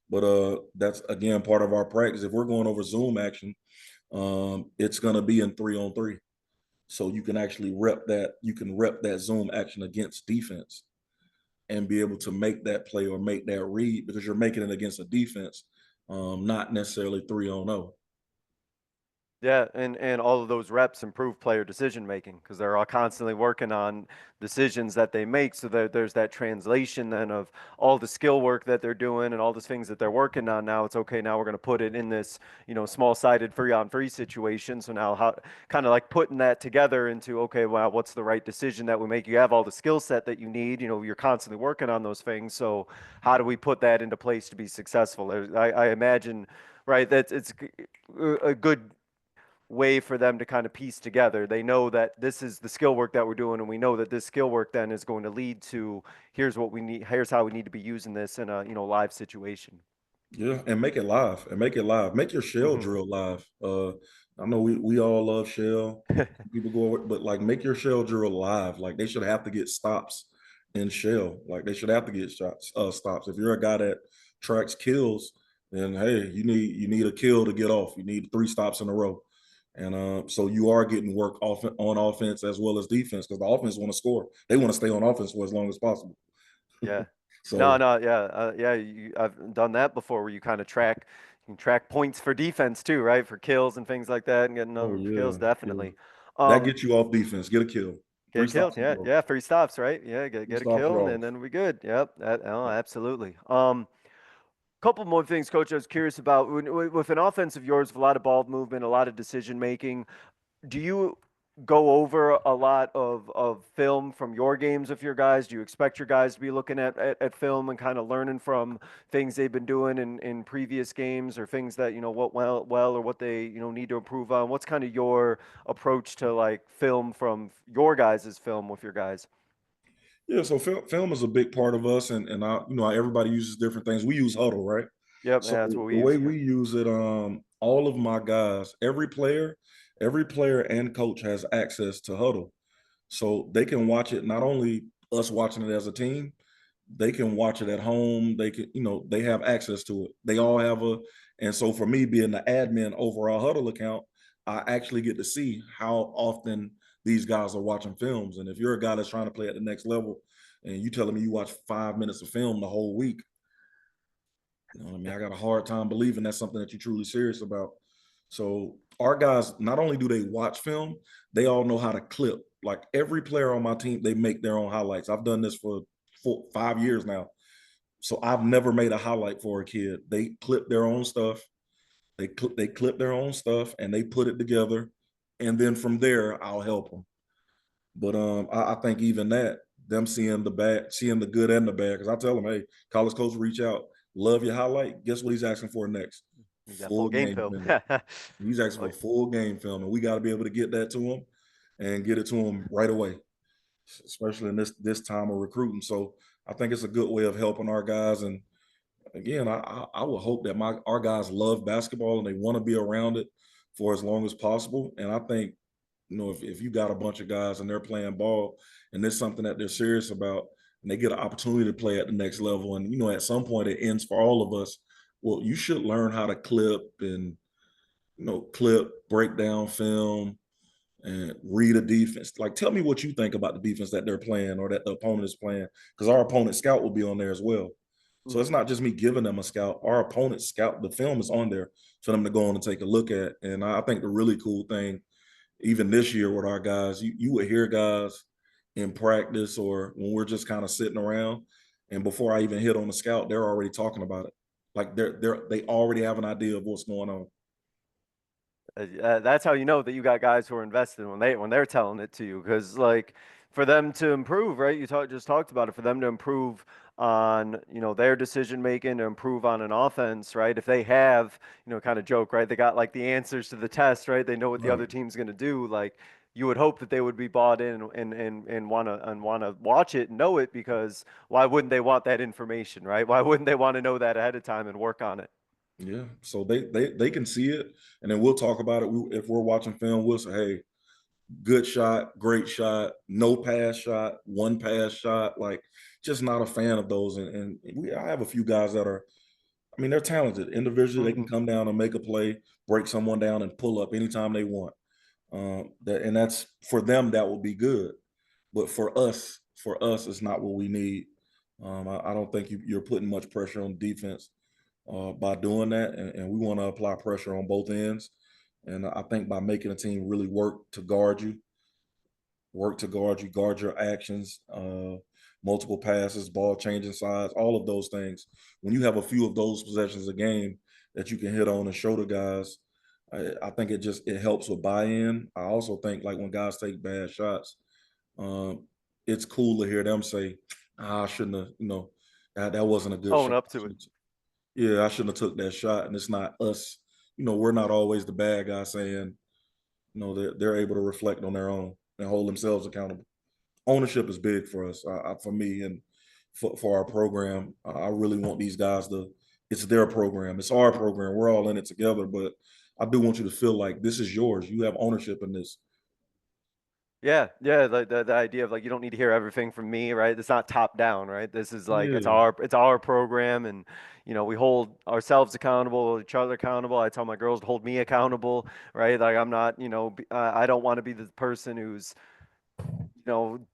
But that's again part of our practice. If we're going over Zoom action, it's gonna be in 3-on-3. So you can actually rep that Zoom action against defense and be able to make that play or make that read because you're making it against a defense, not necessarily 3-on-0. Yeah, and all of those reps improve player decision making because they're all constantly working on decisions that they make. So there's that translation then of all the skill work that they're doing and all the things that they're working on. Now it's okay. Now we're going to put it in this, small-sided free-on-free situation. So now how kind of like putting that together into, okay, well, what's the right decision that we make? You have all the skill set that you need. You're constantly working on those things. So how do we put that into place to be successful? I imagine, right, that it's a good way for them to kind of piece together. They know that this is the skill work that we're doing, and we know that this skill work then is going to lead to here's what we need, here's how we need to be using this in a live situation. Yeah, and make it live. And make it live. Make your shell Hmm. drill live. I know we all love shell. People go, but like make your shell drill live. Like they should have to get stops in shell. Like they should have to get shots stops. If you're a guy that tracks kills, then hey, you need a kill to get off. You need 3 stops in a row. And so you are getting work off on offense as well as defense because the offense want to score. They want to stay on offense for as long as possible. Yeah. No, So, no, yeah, yeah. I've done that before, where you can track points for defense too, right? For kills and things like that, and getting oh them for kills, yeah, yeah. definitely. That Um, gets you off defense. Get a kill. Three get killed, stops in a yeah, row. yeah. Free stops, right? Yeah, get Three get a stops, kill, you're and off. then we good. Yep. Oh, absolutely. Couple more things, Coach. I was curious about with an offense of yours, with a lot of ball movement, a lot of decision making. Do you go over a lot of film from your games with your guys? Do you expect your guys to be looking at film and kind of learning from things they've been doing in previous games, or things that what well or what they need to improve on? What's kind of your approach to like film from your guys' film with your guys? Yeah, so film is a big part of us, and everybody uses different things. We use Huddle, right? Yep, So yeah, that's what we the use way here. we use it, all of my guys, every player and coach has access to Huddle, so they can watch it. Not only us watching it as a team, they can watch it at home. They can, they have access to it. They all have and so for me being the admin over our Huddle account, I actually get to see how often these guys are watching films. And if you're a guy that's trying to play at the next level and you telling me you watch 5 minutes of film the whole week, what I mean? I got a hard time believing that's something that you're truly serious about. So our guys, not only do they watch film, they all know how to clip. Like every player on my team, they make their own highlights. I've done this for 5 years now. So I've never made a highlight for a kid. They clip their own stuff. They clip their own stuff and they put it together. And then from there, I'll help them. But I think even that, them seeing the bad, seeing the good and the bad, because I tell them, hey, college coach, reach out, love your highlight. Guess what he's asking for next? You got full Full game game film. film. He's asking for Like, full game film, and we got to be able to get that to him and get it to him right away, especially in this time of recruiting. So I think it's a good way of helping our guys. And again, I would hope that our guys love basketball and they want to be around it for as long as possible. And I think if you got a bunch of guys and they're playing ball and there's something that they're serious about and they get an opportunity to play at the next level, and at some point it ends for all of us. Well, you should learn how to clip and break down film and read a defense. Like, tell me what you think about the defense that they're playing or that the opponent is playing, because our opponent scout will be on there as well. So it's mhm. not just me giving them a scout. Our opponent scout, the film is on there for them to go on and take a look at. And I think the really cool thing, even this year with our guys, you would hear guys in practice or when we're just kind of sitting around, and before I even hit on the scout, they're already talking about it. Like they already have an idea of what's going on. That's how you know that you got guys who are invested when they're telling it to you. Because like for them to improve, right? Just talked about it. For them to improve on their decision making, to improve on an offense, right? If they have kind of joke, right? They got like the answers to the test, right? They know what the Right. other team's going to do. Like you would hope that they would be bought in and wanna watch it and know it, because why wouldn't they want that information, right? Why wouldn't they want to know that ahead of time and work on it? Yeah. So they can see it, and then we'll talk about it. If we're watching film, we'll say, hey, good shot, great shot, no pass shot, one pass shot. Like, just not a fan of those. And I have a few guys that are, I mean, they're talented. Individually, they can Hmm. come down and make a play, break someone down, and pull up anytime they want. And that's for them, that will be good. But for us, it's not what we need. I don't think you're putting much pressure on defense by doing that, and we want to apply pressure on both ends. And I think by making a team really guard guard your actions, multiple passes, ball changing sides, all of those things. When you have a few of those possessions a game that you can hit on and show the guys, I think it helps with buy-in. I also think like when guys take bad shots, um, it's cool to hear them say, I shouldn't have, that wasn't a good Own shot. up to it. Yeah, I shouldn't have took that shot. And it's not us, we're not always the bad guy saying, they're able to reflect on their own and hold themselves accountable. Ownership is big for us, for me, and for our program. I really want these guys it's their program. It's our program. We're all in it together, but I do want you to feel like this is yours. You have ownership in this. Yeah, yeah, the idea of like you don't need to hear everything from me, right? It's not top down, right? This is like Yeah. it's our program, and we hold ourselves accountable, each other accountable. I tell my girls to hold me accountable, right? Like I'm not, I don't want to be the person who's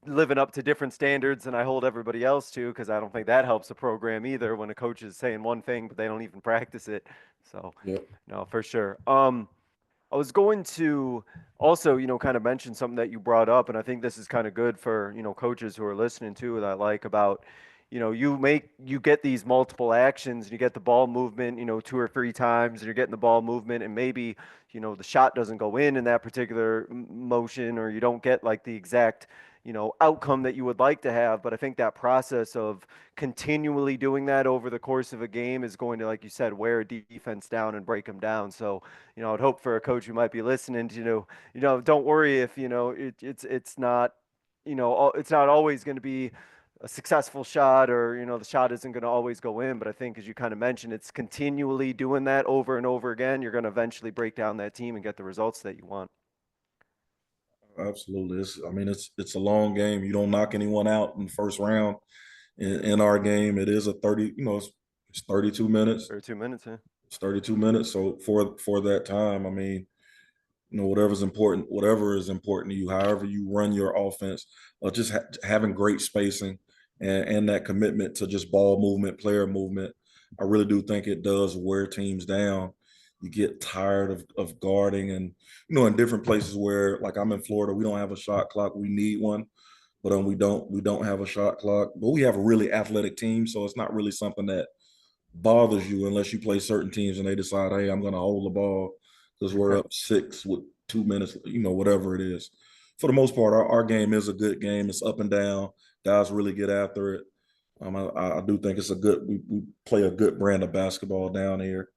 living up to different standards than I hold everybody else to, because I don't think that helps the program either when a coach is saying one thing but they don't even practice it. So, Yep. no, for sure. I was going to also, kind of mention something that you brought up, and I think this is kind of good for, coaches who are listening to that I like about, you get these multiple actions and you get the ball movement, 2 or 3 times, and you're getting the ball movement, and maybe, the shot doesn't go in that particular motion, or you don't get like the exact, outcome that you would like to have. But I think that process of continually doing that over the course of a game is going to, like you said, wear a defense down and break them down. So, I'd hope for a coach who might be listening to, don't worry if, it's not, it's not always going to be a successful shot, or, the shot isn't going to always go in. But I think, as you kind of mentioned, it's continually doing that over and over again. You're going to eventually break down that team and get the results that you want. Absolutely. It's a long game. You don't knock anyone out in the first round. In our game, it is a 30, it's 32 minutes. Or 2 minutes, yeah. It's 32 minutes. So for that time, whatever is important to you, however you run your offense, just having great spacing and that commitment to just ball movement, player movement. I really do think it does wear teams down. You get tired of guarding, and in different places where, like, I'm in Florida, we don't have a shot clock. We need one, but we don't have a shot clock. But we have a really athletic team, so it's not really something that bothers you unless you play certain teams and they decide, hey, I'm going to hold the ball because we're up 6 with 2 minutes, whatever it is. For the most part, our game is a good game. It's up and down. Guys really get after it. I do think we play a good brand of basketball down here.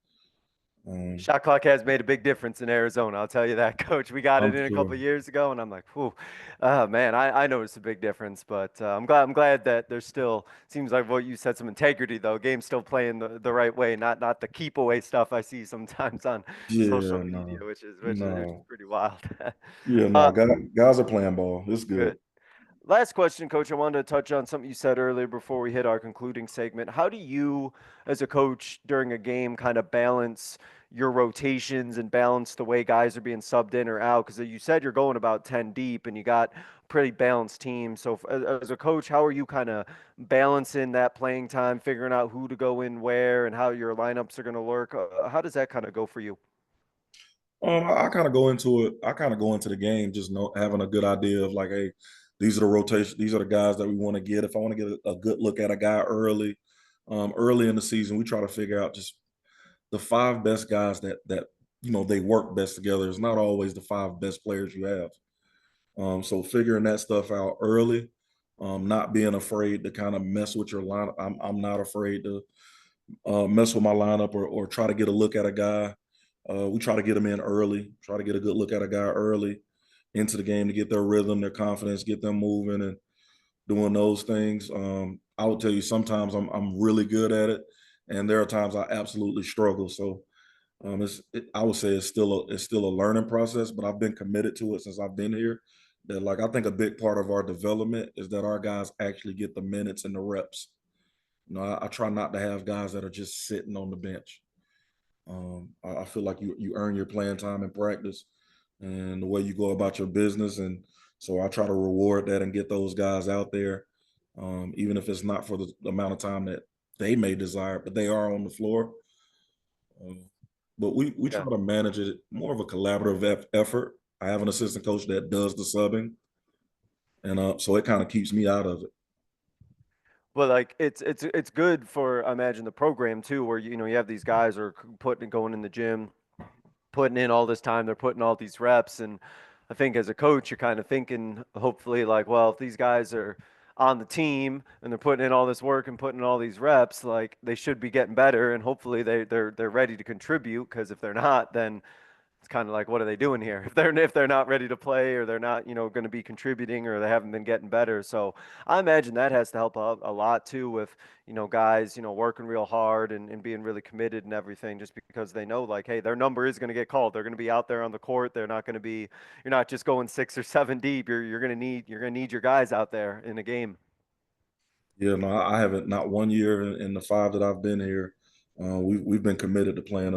Shot clock has made a big difference in Arizona. I'll tell you that, Coach. We got I'm it in a couple sure. of years ago, and I'm like, whew, man, I noticed a big difference. But I'm glad that there's still, seems like what you said, some integrity though. Game's still playing the right way, not the keep away stuff I see sometimes on social Yeah, media, no, which is no. pretty wild. Yeah, uh, no. Guys are playing ball. It's good. Good. Last question, Coach. I wanted to touch on something you said earlier before we hit our concluding segment. How do you, as a coach, during a game, kind of balance your rotations and balance the way guys are being subbed in or out? Because you said you're going about 10 deep and you got a pretty balanced team. So, as a coach, how are you kind of balancing that playing time, figuring out who to go in where and how your lineups are going to work? How does that kind of go for you? I kind of go into it. I kind of go into the game just having a good idea of like, hey, these are the rotation. These are the guys that we want to get. If I want to get a good look at a guy early in the season, we try to figure out just the 5 best guys that they work best together. It's not always the 5 best players you have. So figuring that stuff out early, not being afraid to kind of mess with your lineup. I'm not afraid to mess with my lineup or try to get a look at a guy. We try to get them in early, try to get a good look at a guy early into the game to get their rhythm, their confidence, get them moving and doing those things. I would tell you sometimes I'm really good at it, and there are times I absolutely struggle. So I would say it's still a learning process, but I've been committed to it since I've been here. That, like, I think a big part of our development is that our guys actually get the minutes and the reps. I try not to have guys that are just sitting on the bench. I feel like you earn your playing time in practice and the way you go about your business, and so I try to reward that and get those guys out there, even if it's not for the amount of time that they may desire, but they are on the floor. Um, but we try Yeah. to manage it more of a collaborative effort. I have an assistant coach that does the subbing, and so it kind of keeps me out of it. Well, like it's good for, I imagine, the program too, where you have these guys who are putting going in the gym, putting in all this time, they're putting all these reps, and I think as a coach, you're kind of thinking, hopefully, like, well, if these guys are on the team and they're putting in all this work and putting in all these reps, like they should be getting better, and hopefully they're ready to contribute. Because if they're not, then it's kind of like, what are they doing here? If they're not ready to play, or they're not, going to be contributing, or they haven't been getting better. So I imagine that has to help out a lot too with, guys, working real hard and being really committed and everything, just because they know, like, hey, their number is going to get called. They're going to be out there on the court. They're not going to be, you're not just going 6 or 7 deep. You're going to need your guys out there in a game. Yeah, no, I haven't, not one year in the 5 that I've been here. We've been committed to playing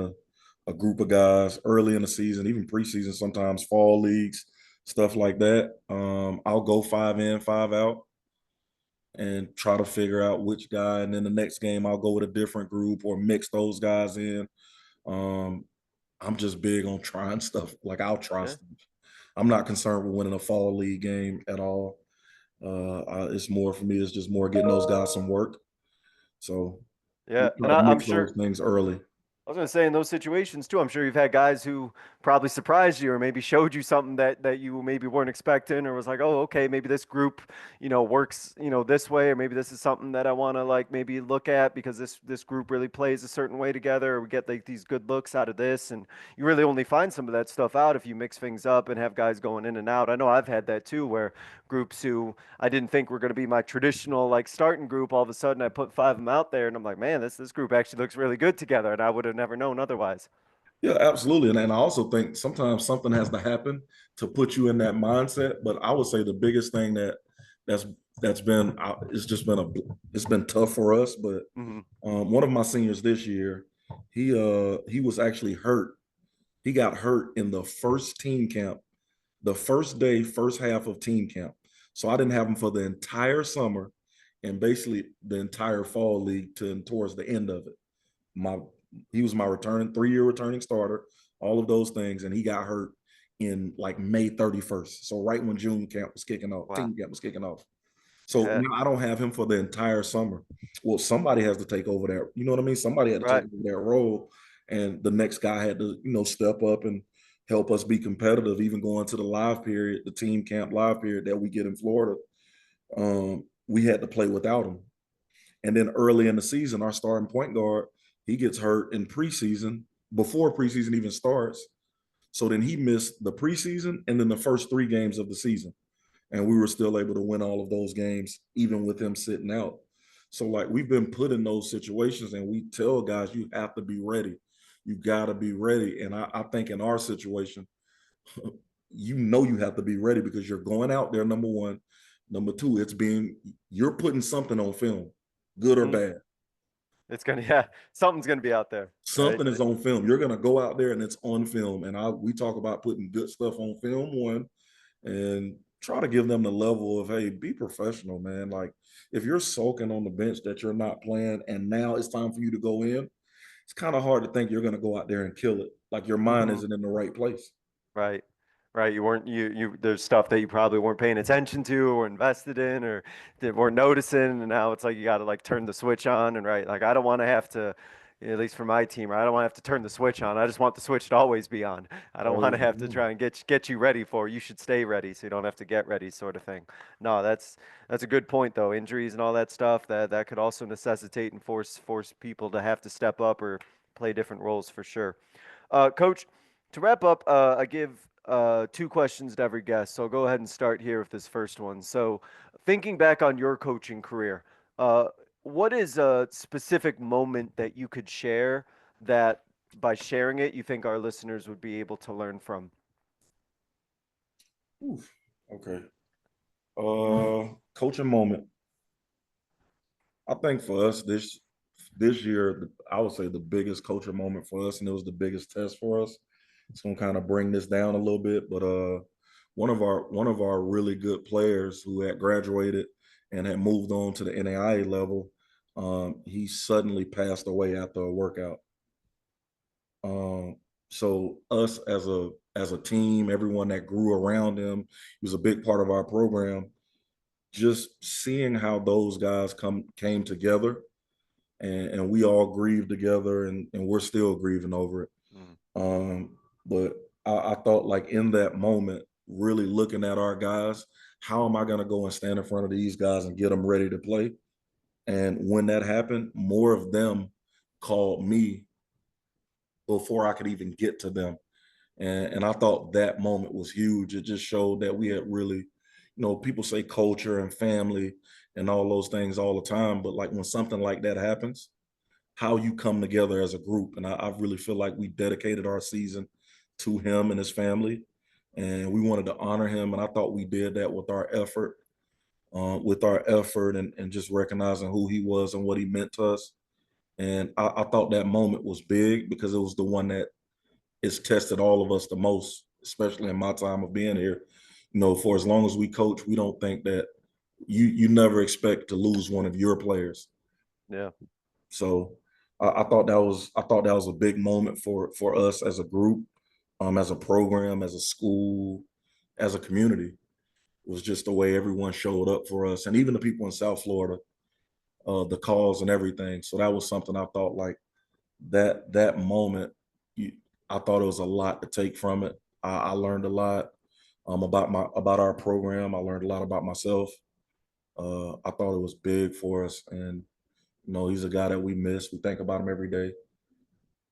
a group of guys early in the season, even preseason, sometimes fall leagues, stuff like that. I'll go 5 in, 5 out, and try to figure out which guy. And then the next game, I'll go with a different group or mix those guys in. Um, I'm just big on trying stuff. Like, I'll try Yeah. stuff. I'm not concerned with winning a fall league game at all. It's more for me. It's just more getting those guys some work. So we Yeah. try And to I'm mix those sure. things early. I was going to say, in those situations too, I'm sure you've had guys who probably surprised you, or maybe showed you something that you maybe weren't expecting, or was like, oh, okay, maybe this group, works, this way, or maybe this is something that I want to, like, maybe look at, because this group really plays a certain way together, or we get like these good looks out of this. And you really only find some of that stuff out if you mix things up and have guys going in and out. I know I've had that too, where groups who I didn't think were going to be my traditional, like, starting group, all of a sudden I put 5 of them out there, and I'm like, man, this group actually looks really good together, and I would have never known otherwise. Yeah, absolutely. And I also think sometimes something has to happen to put you in that mindset. But I would say the biggest thing that's that's been it's just been it's been tough for us. But Hmm. one of my seniors this year, he was actually hurt. He got hurt in the first team camp, the first day, first half of team camp. So I didn't have him for the entire summer and basically the entire fall league to towards the end of it. My He was my returning 3-year returning starter, all of those things, and he got hurt in like May 31st. So right when June camp was kicking off, Wow. team camp was kicking off. So Yeah. now I don't have him for the entire summer. Well, somebody has to take over that. You know what I mean? Somebody had to take Right. over that role, and the next guy had to, step up and help us be competitive, even going to the live period, the team camp live period that we get in Florida. We had to play without him. And then early in the season, our starting point guard, he gets hurt in preseason before preseason even starts. So then he missed the preseason and then the first 3 games of the season. And we were still able to win all of those games, even with him sitting out. So, like, we've been put in those situations, and we tell guys, you have to be ready. You got to be ready. And I think in our situation, you have to be ready because you're going out there, number one. Number two, you're putting something on film, good or Hmm. bad. It's gonna, yeah, something's gonna be out there, right? Something is on film. You're gonna go out there and it's on film. And we talk about putting good stuff on film, one, and try to give them the level of, hey, be professional, man. Like, if you're sulking on the bench that you're not playing and now it's time for you to go in, it's kind of hard to think you're gonna go out there and kill it. Like, your mind Hmm. isn't in the right place. Right. Right. You weren't you there's stuff that you probably weren't paying attention to or invested in, or that weren't noticing, and now it's like you gotta, like, turn the switch on. And right, like, I don't want to have to, at least for my team, right, I don't want to have to turn the switch on. I just want the switch to always be on. I don't want to Always. have to try and get you ready for, you should stay ready so you don't have to get ready, sort of thing. No, that's a good point though. Injuries and all that stuff, that could also necessitate and force people to have to step up or play different roles, for sure. Coach, to wrap up, I give 2 questions to every guest. So I'll go ahead and start here with this first one. So, thinking back on your coaching career, uh, what is a specific moment that you could share that, by sharing it, you think our listeners would be able to learn from? Oof. Okay. Coaching moment. I think for us this year, I would say the biggest coaching moment for us, and it was the biggest test for us. It's gonna kind of bring this down a little bit, but one of our really good players who had graduated and had moved on to the NAIA level, he suddenly passed away after a workout. So us as a team, everyone that grew around him, he was a big part of our program. Just seeing how those guys came together, and we all grieved together, and we're still grieving over it. But I thought, like, in that moment, really looking at our guys, how am I going to go and stand in front of these guys and get them ready to play? And when that happened, more of them called me before I could even get to them. And I thought that moment was huge. It just showed that we had really, people say culture and family and all those things all the time. But like when something like that happens, how you come together as a group. And I really feel like we dedicated our season to him and his family. And we wanted to honor him. And I thought we did that with our effort and just recognizing who he was and what he meant to us. And I thought that moment was big because it was the one that it's tested all of us the most, especially in my time of being here. For as long as we coach, we don't think that you never expect to lose one of your players. Yeah. So I thought that was a big moment for us as a group, as a program, as a school, as a community. It was just the way everyone showed up for us, and even the people in South Florida, the calls and everything. So that was something I thought, like, that moment, I thought it was a lot to take from it. I learned a lot about our program. I learned a lot about myself. I thought it was big for us, and he's a guy that we miss. We think about him every day,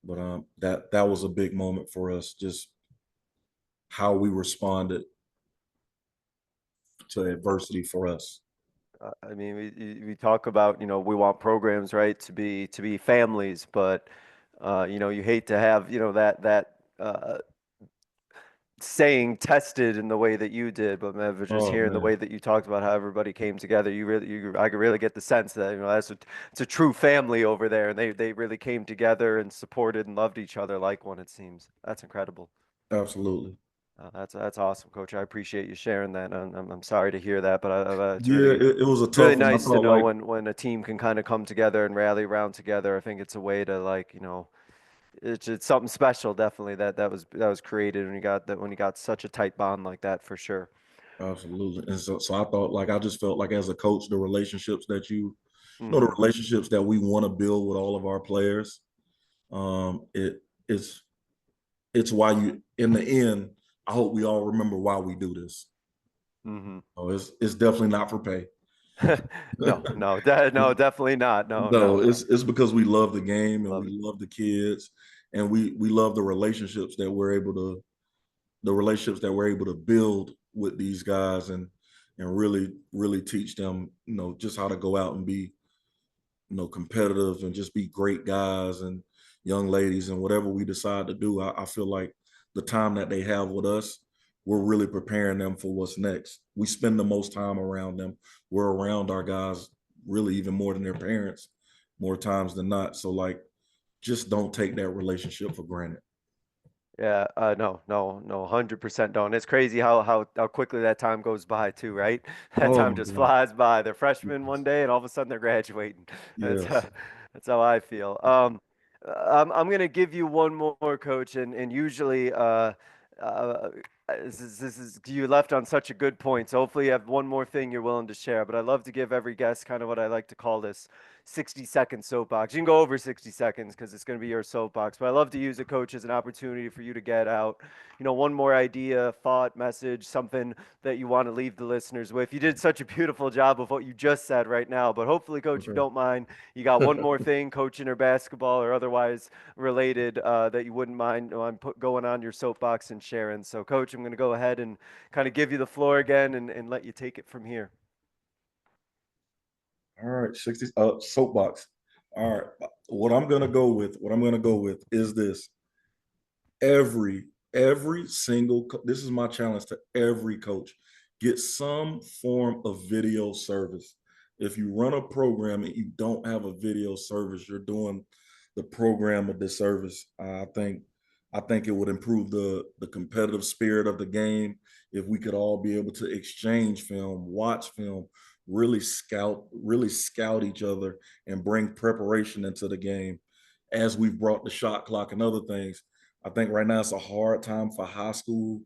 but that was a big moment for us. Just how we responded to adversity for us. I mean, we talk about, we want programs, right, to be families, but you hate to have, saying tested in the way that you did, but man, just Oh hearing the man, way that you talked about how everybody came together, I could really get the sense that, it's a true family over there, and they really came together and supported and loved each other like one, it seems. That's incredible. absolutely. That's awesome, Coach. I appreciate you sharing that. I'm sorry to hear that, but it's Yeah, really it was a really tough one. I nice to thought, know like, when a team can kind of come together and rally around together. I think it's a way to, like, it's something special, definitely, that was created when you got such a tight bond like that, for sure. absolutely. And so I thought, like, I just felt like as a coach, the relationships that the Hmm. relationships that we want to build with all of our players, it's it's why you, in the end, I hope we all remember why we do this. Hmm. Oh, it's definitely not for pay. No, no, no, definitely not. No, No, no. it's because we love the game and Love we it. love the kids, and we love the relationships that we're able to build with these guys, and really teach them, just how to go out and be, competitive and just be great guys and young ladies, and whatever we decide to do. I feel like the time that they have with us, we're really preparing them for what's next. We spend the most time around them. We're around our guys really even more than their parents, more times than not. So, like, just don't take that relationship for granted. Yeah, no, no, no, 100% don't. It's crazy how quickly that time goes by too, right? That Oh time my just God. flies by. They're freshmen one day, and all of a sudden they're graduating. That's Yes. that's how I feel. I'm gonna give you one more, Coach, and usually uh, this is you left on such a good point. So hopefully you have one more thing you're willing to share. But I love to give every guest kind of what I like to call this 60-second soapbox. You can go over 60 seconds because it's going to be your soapbox. But I love to use a coach as an opportunity for you to get out, one more idea, thought, message, something that you want to leave the listeners with. You did such a beautiful job of what you just said right now. But hopefully, Coach, if you Okay. don't mind, you got one more thing, coaching or basketball or otherwise related, that you wouldn't mind going on your soapbox and sharing. So, Coach, I'm going to go ahead and kind of give you the floor again and let you take it from here. All right, 60 soapbox. All right. What I'm gonna go with is this. Every single this is my challenge to every coach. Get some form of video service. If you run a program and you don't have a video service, you're doing the program a disservice. I think it would improve the competitive spirit of the game if we could all be able to exchange film, watch film, really scout each other, and bring preparation into the game. as we've brought the shot clock and other things. I think right now it's a hard time for high school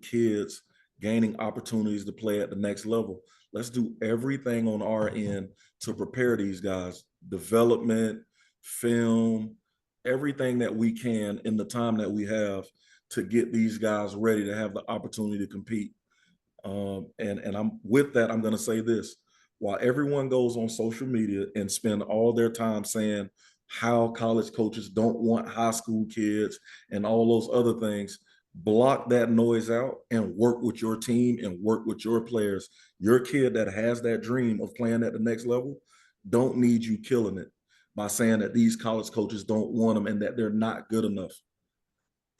kids gaining opportunities to play at the next level. Let's do everything on our end to prepare these guys, development, film, everything that we can in the time that we have to get these guys ready to have the opportunity to compete. And I'm with that. I'm going to say this: while everyone goes on social media and spend all their time saying how college coaches don't want high school kids and all those other things, block that noise out and work with your team and work with your players. Your kid that has that dream of playing at the next level don't need you killing it by saying that these college coaches don't want them and that they're not good enough.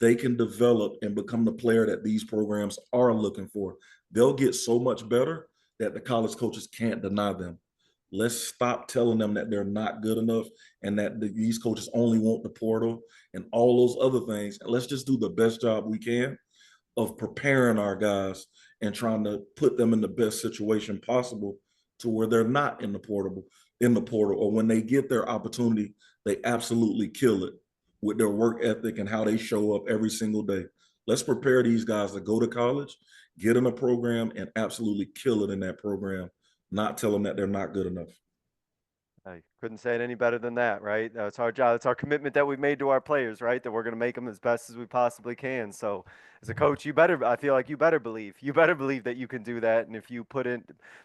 They can develop and become the player that these programs are looking for. They'll get so much better that the college coaches can't deny them. Let's stop telling them that they're not good enough and that these coaches only want the portal and all those other things. And let's just do the best job we can of preparing our guys and trying to put them in the best situation possible to where they're not in the portal, or when they get their opportunity, they absolutely kill it with their work ethic and how they show up every single day. Let's prepare these guys to go to college, get in a program, and absolutely kill it in that program, not tell them that they're not good enough. I couldn't say it any better than that, right? That's our job. It's our commitment that we've made to our players, right? That we're going to make them as best as we possibly can. So, as a coach, I feel like you better believe that you can do that. And if you put in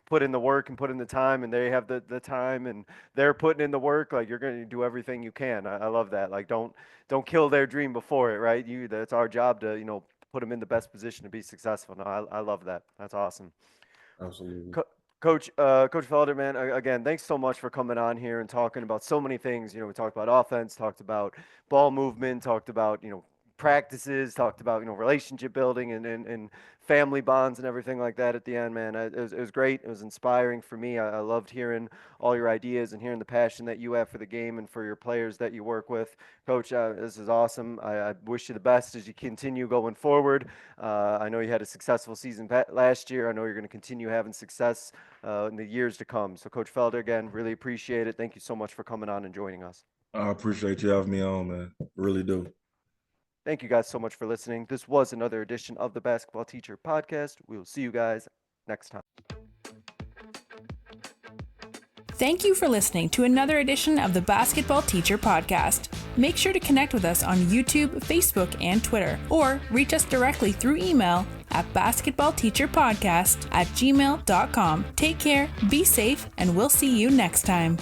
the work and put in the time, and they have the time and they're putting in the work, like, you're going to do everything you can. I love that. Like, don't kill their dream before it, right? That's our job to, put them in the best position to be successful. No, I love that. That's awesome. Absolutely. Coach Felder, man, again, thanks so much for coming on here and talking about so many things. We talked about offense, talked about ball movement, talked about, practices, talked about, relationship building and family bonds and everything like that at the end, man. It was great. It was inspiring for me. I loved hearing all your ideas and hearing the passion that you have for the game and for your players that you work with. Coach, this is awesome. I wish you the best as you continue going forward. I know you had a successful season last year. I know you're going to continue having success in the years to come. So, Coach Felder, again, really appreciate it. Thank you so much for coming on and joining us. I appreciate you having me on, man. Really do. Thank you guys so much for listening. This was another edition of the Basketball Teacher Podcast. We will see you guys next time. Thank you for listening to another edition of the Basketball Teacher Podcast. Make sure to connect with us on YouTube, Facebook, and Twitter, or reach us directly through email at basketballteacherpodcast@gmail.com. Take care, be safe, and we'll see you next time.